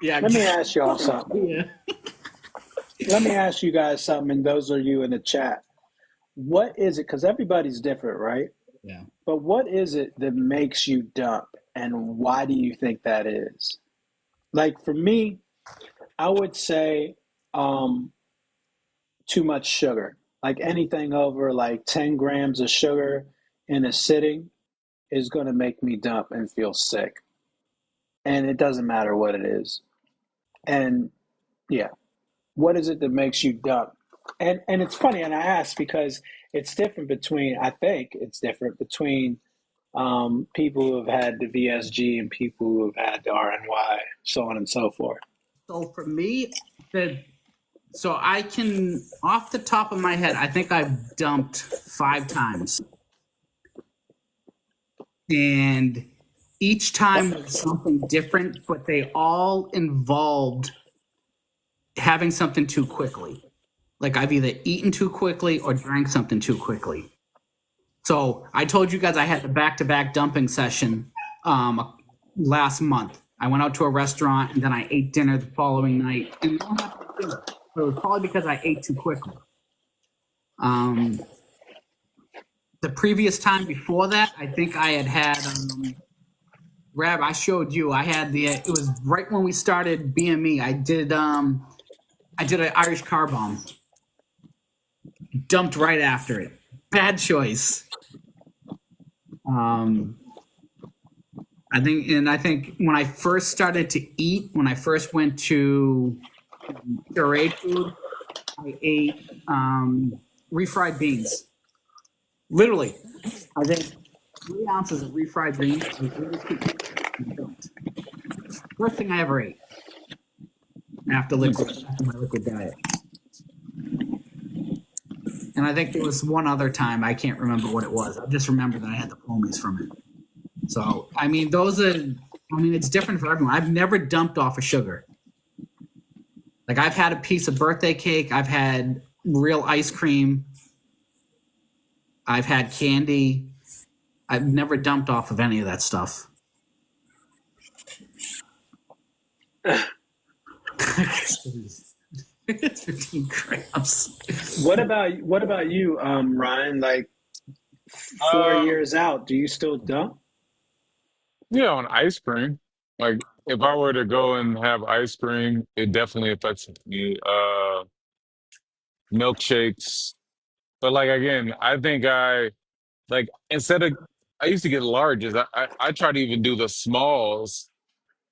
Yeah. Let me ask y'all something. Yeah. Let me ask you guys something, and those of you in the chat. What is it? Because everybody's different, right? Yeah. But what is it that makes you dump, and why do you think that is? Like for me, I would say um, too much sugar. Like anything over like 10 grams of sugar in a sitting is going to make me dump and feel sick. And it doesn't matter what it is. And yeah, what is it that makes you dump? And it's funny, and I ask because it's different between. I think it's different between people who have had the VSG and people who have had the RNY, so on and so forth. So for me, the so I can off the top of my head, I think I've dumped 5 times, and each time was something different, but they all involved having something too quickly. Like I've either eaten too quickly or drank something too quickly. So I told you guys I had the back-to-back dumping session last month. I went out to a restaurant and then I ate dinner the following night. And it was probably because I ate too quickly. The previous time before that, I think I had Rab, I showed you. I had it was right when we started BME. I did an Irish car bomb. Dumped right after it. Bad choice. I think when I first started to eat, when I first went to pureed food, I ate refried beans. Literally, I think 3 ounces of refried beans. First thing I ever ate after my liquid diet. And I think there was one other time, I can't remember what it was. I just remember that I had the foamies from it. So, I mean, it's different for everyone. I've never dumped off of sugar. Like, I've had a piece of birthday cake. I've had real ice cream. I've had candy. I've never dumped off of any of that stuff. It's 15 grams. What about you, Ryan? Like 4 Um, years out, do you still dump? Yeah, on ice cream. Like if I were to go and have ice cream, it definitely affects me. Milkshakes. But like again, I think I like instead of I used to get larges. I try to even do the smalls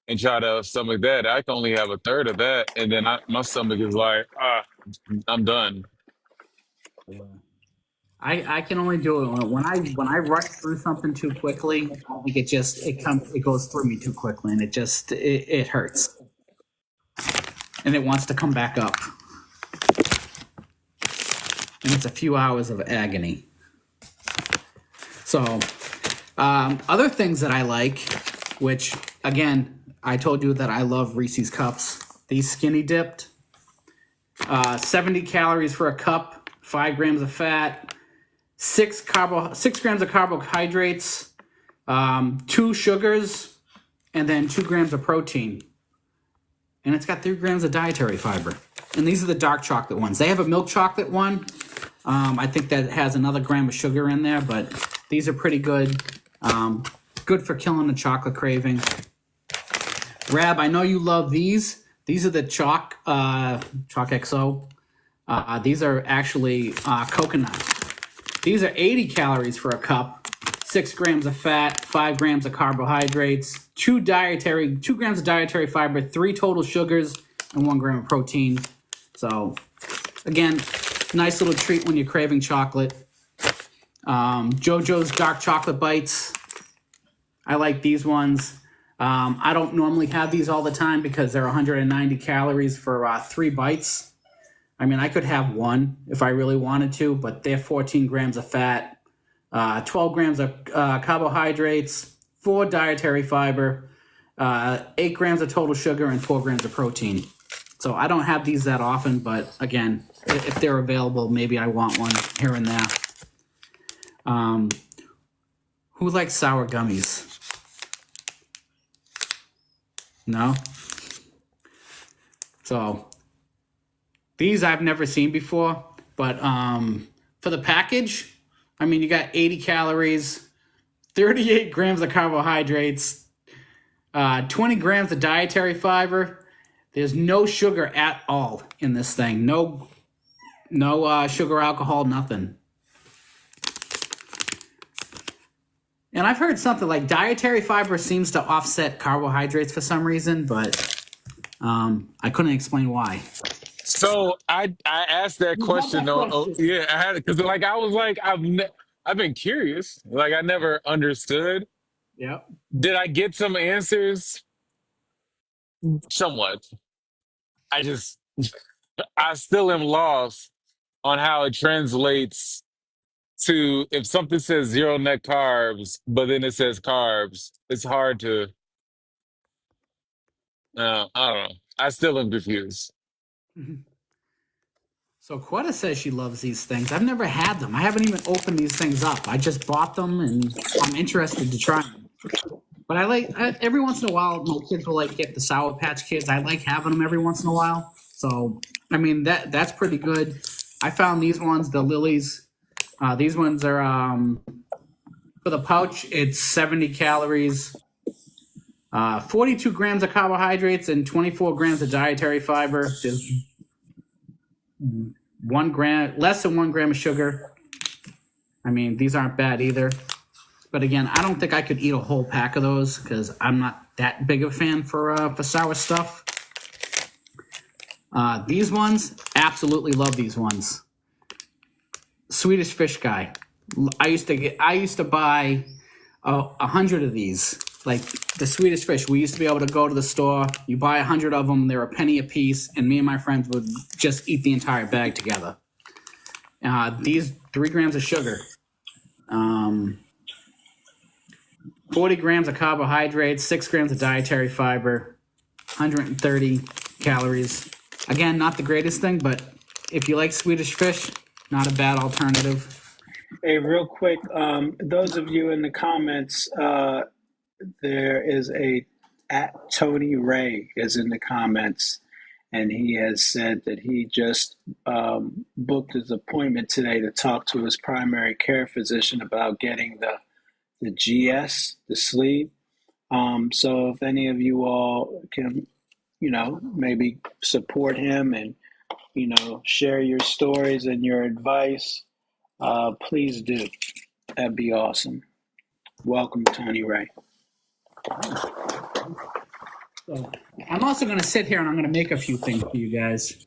and try to stomach that. I can only have a third of that, and then my stomach is like, I'm done. Yeah. I can only do it when I rush through something too quickly. I think it goes through me too quickly, and it hurts, and it wants to come back up, and it's a few hours of agony. So, other things that I like, which again I told you that I love Reese's cups. These skinny dipped, 70 calories for a cup, 5 grams of fat, 6 grams of carbohydrates, 2 sugars, and then 2 grams of protein. And it's got 3 grams of dietary fiber. And these are the dark chocolate ones. They have a milk chocolate one. I think that has another gram of sugar in there, but these are pretty good. Good for killing the chocolate craving. Rab, I know you love these. These are the Chalk XO. These are actually coconut. These are 80 calories for a cup, 6 grams of fat, 5 grams of carbohydrates, 2 grams of dietary fiber, 3 total sugars, and 1 gram of protein. So, again, nice little treat when you're craving chocolate. JoJo's Dark Chocolate Bites. I like these ones. I don't normally have these all the time because they're 190 calories for 3 bites. I mean, I could have one if I really wanted to, but they're 14 grams of fat, 12 grams of carbohydrates, 4 dietary fiber, 8 grams of total sugar, and 4 grams of protein. So I don't have these that often, but again, if they're available, maybe I want one here and there. Who likes sour gummies? No? So these I've never seen before, but for the package, I mean, you got 80 calories, 38 grams of carbohydrates, 20 grams of dietary fiber. There's no sugar at all in this thing. No sugar, alcohol, nothing. And I've heard something like dietary fiber seems to offset carbohydrates for some reason, but I couldn't explain why. So I asked that You had question. that question. Yeah, I had it because like I was like I've been curious. Like I never understood. Yep. Did I get some answers? Somewhat. I just I still am lost on how it translates to if something says zero net carbs, but then it says carbs. It's hard to. I don't know. I still am confused. So Quetta says she loves these things. I've never had them. I haven't even opened these things up. I just bought them, and I'm interested to try them. But every once in a while, my kids will like get the Sour Patch Kids. I like having them every once in a while. So I mean that's pretty good. I found these ones, the Lilies. These ones are for the pouch. It's 70 calories, 42 grams of carbohydrates, and 24 grams of dietary fiber. There's 1 gram, less than 1 gram of sugar. I mean, these aren't bad either. But again, I don't think I could eat a whole pack of those because I'm not that big of a fan for sour stuff. These ones, absolutely love these ones. Swedish Fish Guy. I used to buy 100 of these. Like the Swedish Fish, we used to be able to go to the store. You buy 100 of them; they're a penny a piece, and me and my friends would just eat the entire bag together. These 3 grams of sugar. 40 grams of carbohydrates, 6 grams of dietary fiber, 130 calories. Again, not the greatest thing, but if you like Swedish Fish, not a bad alternative. Hey, real quick, those of you in the comments, there is a at Tony Ray is in the comments, and he has said that he just booked his appointment today to talk to his primary care physician about getting the GS, the sleeve. So if any of you all can, maybe support him and, share your stories and your advice, please do. That'd be awesome. Welcome, Tony Ray. So I'm also going to sit here and I'm going to make a few things for you guys.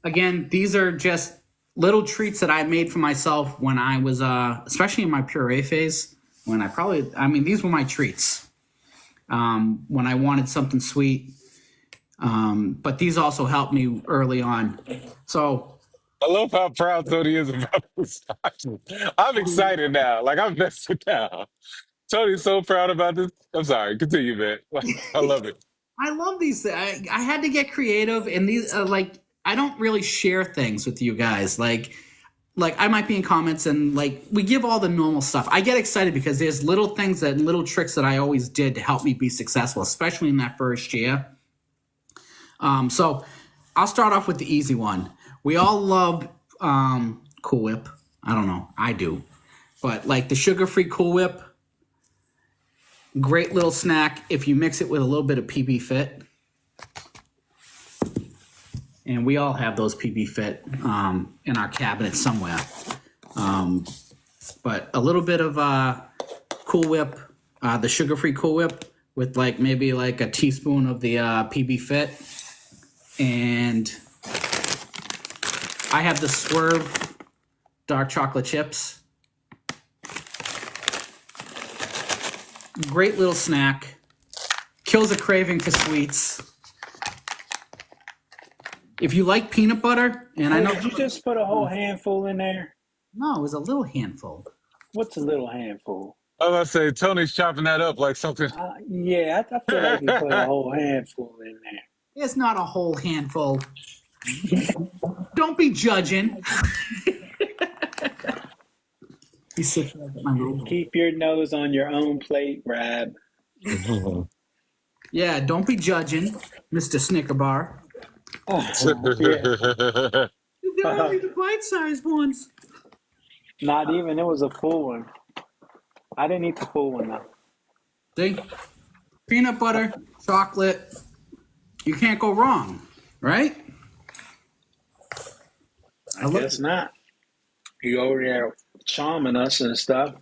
Again, these are just little treats that I made for myself when I was, especially in my puree phase, when these were my treats when I wanted something sweet. But these also helped me early on. So I love how proud Tony is about this. I'm excited now. Like I'm vested now. Tony's so proud about this. I'm sorry. Continue, man. I love it. I love these. I had to get creative, and these I don't really share things with you guys. Like I might be in comments and like we give all the normal stuff. I get excited because there's little things that little tricks that I always did to help me be successful, especially in that first year. So I'll start off with the easy one. We all love Cool Whip. I don't know, I do, but like the sugar-free Cool Whip, great little snack if you mix it with a little bit of PB Fit. And we all have those PB Fit in our cabinet somewhere. But a little bit of Cool Whip, the sugar-free Cool Whip, with like maybe like a teaspoon of the PB Fit. And I have the Swerve dark chocolate chips. Great little snack. Kills a craving for sweets. If you like peanut butter, and I know... Did you just put a whole handful in there? No, it was a little handful. What's a little handful? I was about to say, Tony's chopping that up like something. Yeah, I feel like he put a whole handful in there. It's not a whole handful. Don't be judging. Keep your nose on your own plate, Rab. Yeah, don't be judging, Mr. Snickerbar. Oh, yeah. They're only the bite-sized ones. Not even. It was a full one. I didn't eat the full one, though. See? Peanut butter, chocolate. You can't go wrong, right? I guess not. You over there charming us and stuff.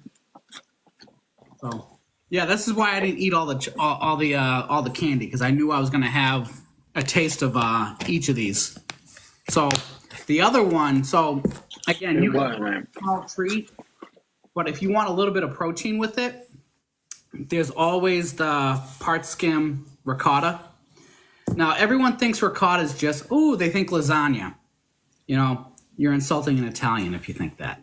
So, yeah, this is why I didn't eat all the candy, because I knew I was going to have a taste of each of these. So the other one, so again, you can have a small treat, but if you want a little bit of protein with it, there's always the part skim ricotta. Now everyone thinks ricotta is just, they think lasagna. You know, you're insulting an Italian if you think that.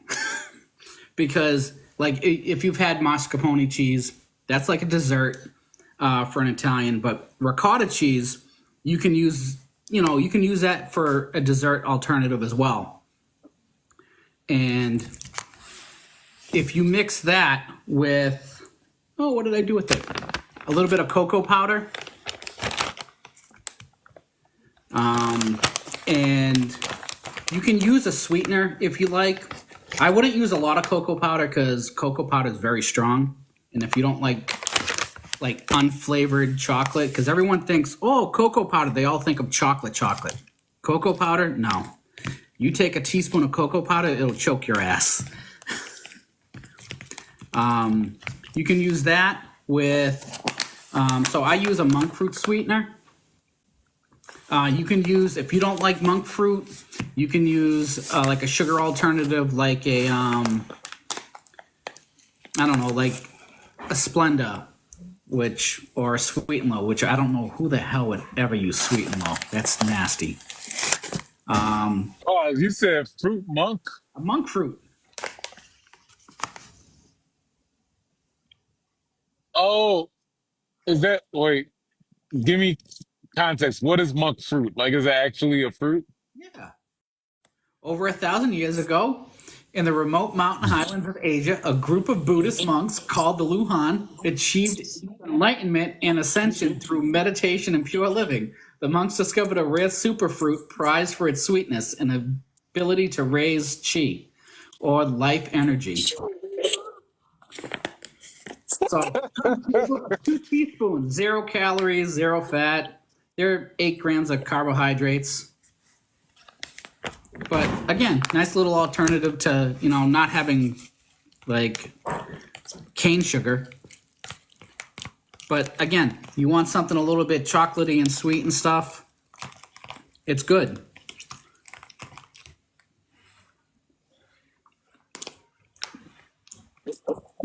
Because like if you've had mascarpone cheese, that's like a dessert for an Italian, but ricotta cheese, you can use that for a dessert alternative as well. And if you mix that with, what did I do with it? A little bit of cocoa powder. And you can use a sweetener if you like. I wouldn't use a lot of cocoa powder because cocoa powder is very strong. And if you don't like unflavored chocolate, because everyone thinks, cocoa powder, they all think of chocolate. Cocoa powder, no. You take a teaspoon of cocoa powder, it'll choke your ass. You can use that with, so I use a monk fruit sweetener. You can use, if you don't like monk fruit, you can use like a sugar alternative, like a, like a Splenda, or a Sweet and Low, which I don't know who the hell would ever use Sweet and Low. That's nasty. You said fruit monk? A monk fruit. Oh, wait, give me context. What is monk fruit? Like, is it actually a fruit? Yeah. Over 1,000 years ago, in the remote mountain highlands of Asia, a group of Buddhist monks called the Luhan achieved enlightenment and ascension through meditation and pure living. The monks discovered a rare superfruit prized for its sweetness and ability to raise chi, or life energy. So 2 teaspoons, 0 calories, 0 fat. They're 8 grams of carbohydrates. But again, nice little alternative to, not having like cane sugar. But again, you want something a little bit chocolatey and sweet and stuff, it's good.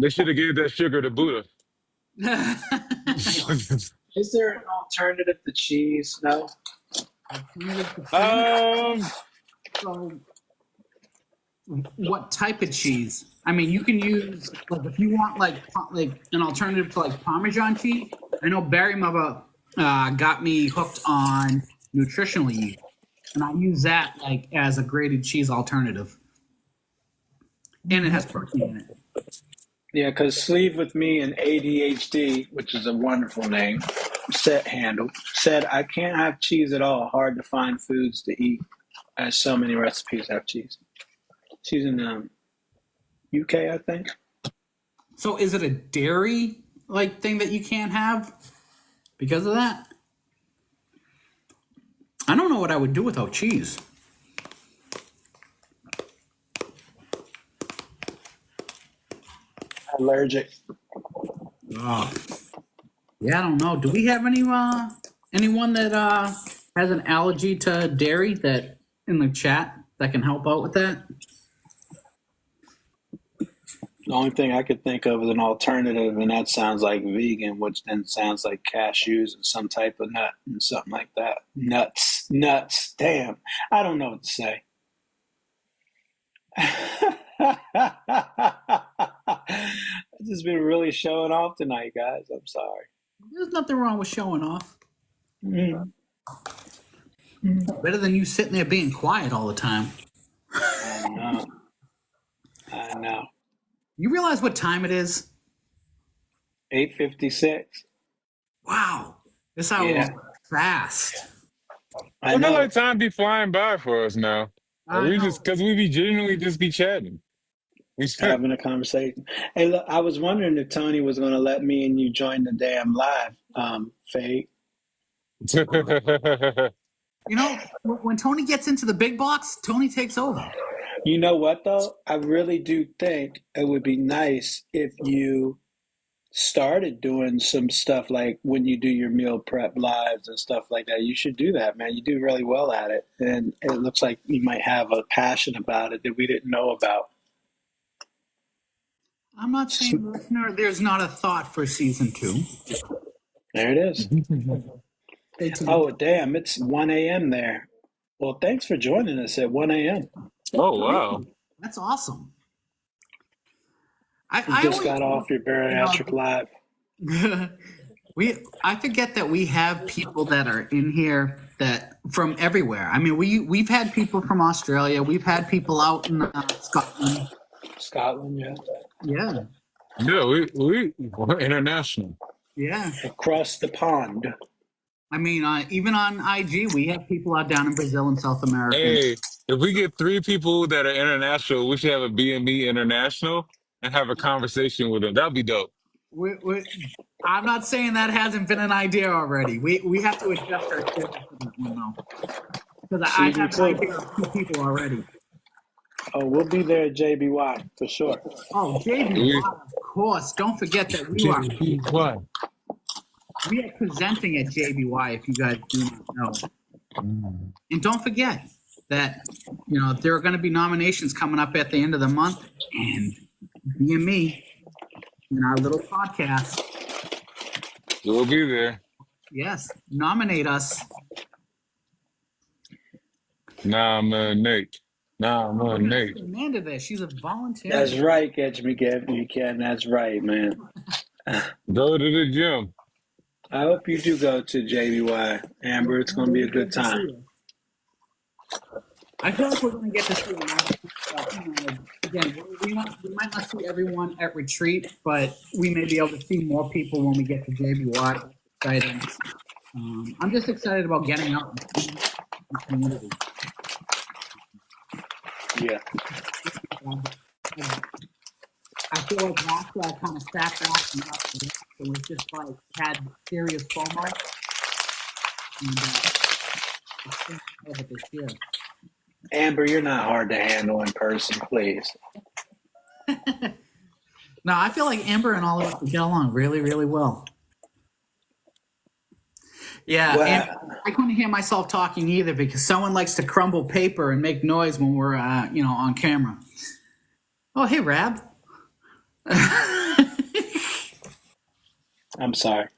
They should have gave that sugar to Buddha. Is there an alternative to cheese? No. So, what type of cheese? I mean, you can use, like, if you want like an alternative to like Parmesan cheese. I know Barry Mother got me hooked on nutritional yeast, and I use that like as a grated cheese alternative, and it has protein in it. Yeah, because Sleeve with Me and ADHD, which is a wonderful name, said I can't have cheese at all. Hard to find foods to eat, as so many recipes have cheese. She's in the UK, I think. So is it a dairy like thing that you can't have because of that? I don't know what I would do without cheese. Allergic. Oh. Yeah, I don't know. Do we have anyone that has an allergy to dairy that in the chat that can help out with that? The only thing I could think of is an alternative, and that sounds like vegan, which then sounds like cashews and some type of nut and something like that. Nuts. Damn. I don't know what to say. I've just been really showing off tonight, guys. I'm sorry. There's nothing wrong with showing off. Mm. Better than you sitting there being quiet all the time. I know. You realize what time it is? 8:56. Wow. This hour was fast. I feel know. like time be flying by for us now. Because we be genuinely just be chatting. Having a conversation. Hey, look, I was wondering if Tony was going to let me and you join the damn live, Faye. When Tony gets into the big box, Tony takes over. You know what, though? I really do think it would be nice if you started doing some stuff like when you do your meal prep lives and stuff like that. You should do that, man. You do really well at it. And it looks like you might have a passion about it that we didn't know about. I'm not saying, listener, there's not a thought for season 2. There it is. Oh, damn. It's 1 a.m. there. Well, thanks for joining us at 1 a.m. Oh, wow. That's awesome. You just got off your bariatric live. I forget that we have people that are in here that from everywhere. I mean, we've had people from Australia. We've had people out in Scotland. Scotland, yeah. Yeah. Yeah, we're international. Yeah. Across the pond. I mean, even on IG, we have people out down in Brazil and South America. Hey, if we get 3 people that are international, we should have a BME International and have a conversation with them. That'd be dope. I'm not saying that hasn't been an idea already. We have to adjust our schedule for that one, though. Because I have an idea of 2 people already. Oh, we'll be there at JBY for sure. Oh, JBY, of course. Don't forget that we are presenting at JBY, if you guys do not know. And don't forget that, there are going to be nominations coming up at the end of the month. And you and me, in our little podcast. We'll be there. Yes. Nominate us. Nominate. Amanda there. She's a volunteer. That's right, Catch Me If You Can. That's right, man. Go to the gym. I hope you do go to JBY, Amber. It's going to be a good time. I feel like we're going to get to see again, we might not see everyone at retreat, but we may be able to see more people when we get to JBY. Exciting. I'm just excited about getting out and seeing the community. Yeah. I feel like last year I kind of sat back and got the rest. It was just like had serious FOMO, and it's been over this year. Amber, you're not hard to handle in person, please. No, I feel like Amber and all of us get along really, really well. Yeah, and Well, I couldn't hear myself talking either because someone likes to crumble paper and make noise when we're, on camera. Oh, hey, Rab. I'm sorry.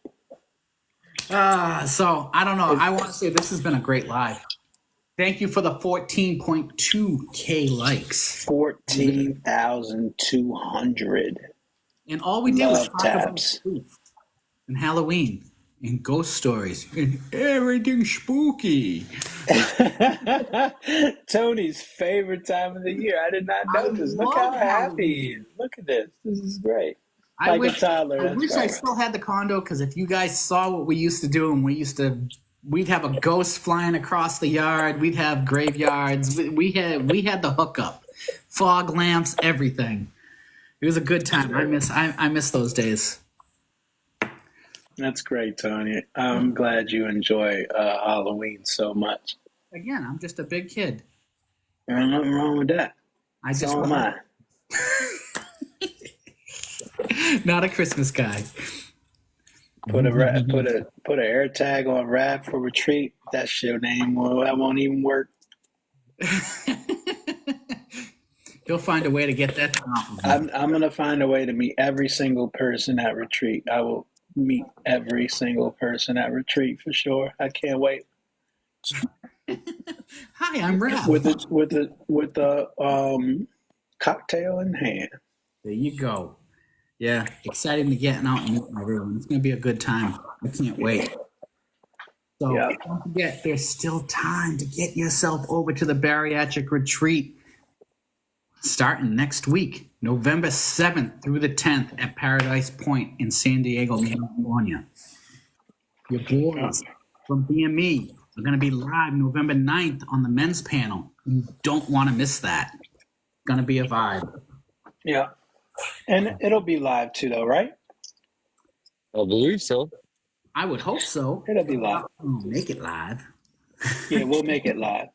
So I don't know. I want to say this has been a great live. Thank you for the 14.2K likes. 14,200 And all we did was love talk about taps. spooks and Halloween and ghost stories and everything spooky. Tony's favorite time of the year. I did not know I this. Look how love happy he Halloween. is. Look at this. This is great. I Like a wish toddler. I That's wish I right. still had the condo because if you guys saw what we used to do and we'd have a ghost flying across the yard, we'd have graveyards, we had the hookup, fog lamps, everything. It was a good time. I miss those days. That's great, Tony. I'm glad you enjoy Halloween so much. Again, I'm just a big kid. There's nothing wrong with that. I just So am I. not a Christmas guy. Put a air tag on Rap for retreat. That's your name. Well, that won't even work. He'll find a way to get that to I'm gonna find a way to meet every single person at retreat. I will meet every single person at retreat for sure. I can't wait. Hi, I'm Ralph. With the cocktail in hand. There you go. Yeah, excited to get out and meet everyone. It's going to be a good time. I can't wait. So don't forget, there's still time to get yourself over to the bariatric retreat starting next week, November 7th through the 10th at Paradise Point in San Diego, California. Your boys from BME are going to be live November 9th on the men's panel. You don't want to miss that. It's going to be a vibe. Yeah. And it'll be live too, though, right? I believe so. I would hope so. It'll be live. We'll make it live. Yeah, we'll make it live.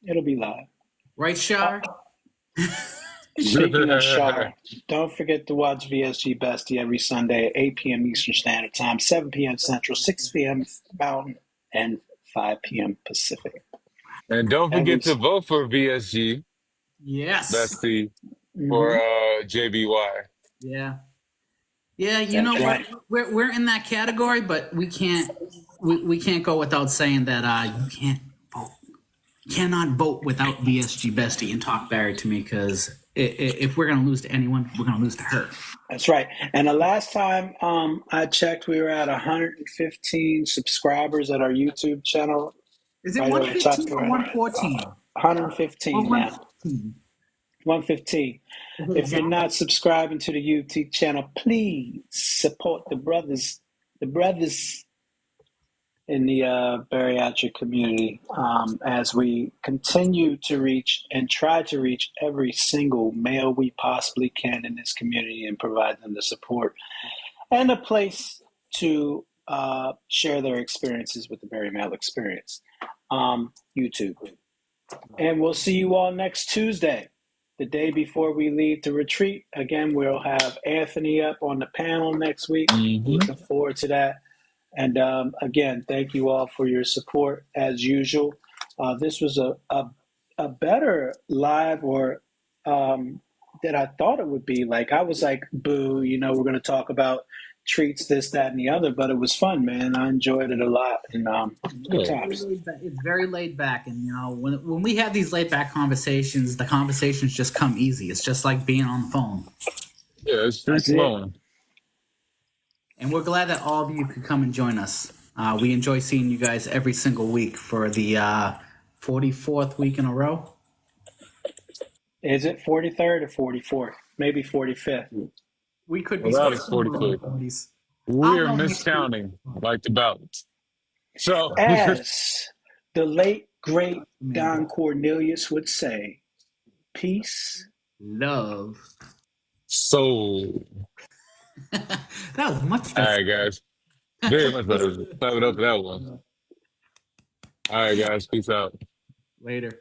It'll be live. Right, Shar? Speaking of Shar, don't forget to watch VSG Bestie every Sunday at 8 p.m. Eastern Standard Time, 7 p.m. Central, 6 p.m. Mountain, and 5 p.m. Pacific. And don't forget to vote for VSG. Yes. That's for JBY. Yeah. Yeah, you know what? We're in that category, but we can't go without saying that you can't vote. You cannot vote without VSG Bestie and Talk Barry to me because if we're gonna lose to anyone, we're gonna lose to her. That's right. And the last time I checked, we were at 115 subscribers at our YouTube channel. Is it 115 or 114? 115 now. 115. If you're not subscribing to the YouTube channel, please support the brothers in the bariatric community as we continue to reach and try to reach every single male we possibly can in this community and provide them the support and a place to share their experiences with the Bari Male Experience. YouTube. And we'll see you all next Tuesday, the day before we leave to retreat. Again, we'll have Anthony up on the panel next week. Looking forward to that. And again, thank you all for your support as usual. This was a better live or that I thought it would be. Like, I was like, boo, we're going to talk about treats, this, that, and the other, but it was fun, man. I enjoyed it a lot. And good times. It's very laid back. And, when we have these laid back conversations, the conversations just come easy. It's just like being on the phone. Yeah, it's free flowing. And we're glad that all of you could come and join us. We enjoy seeing you guys every single week for the 44th week in a row. Is it 43rd or 44th? Maybe 45th. We could be that is 45th. We are miscounting like the ballots. So, as the late, great Don Cornelius would say, peace, love, So, That was much all better. right, guys. Very much better. Clap it up for that one. All right, guys. Peace out. Later.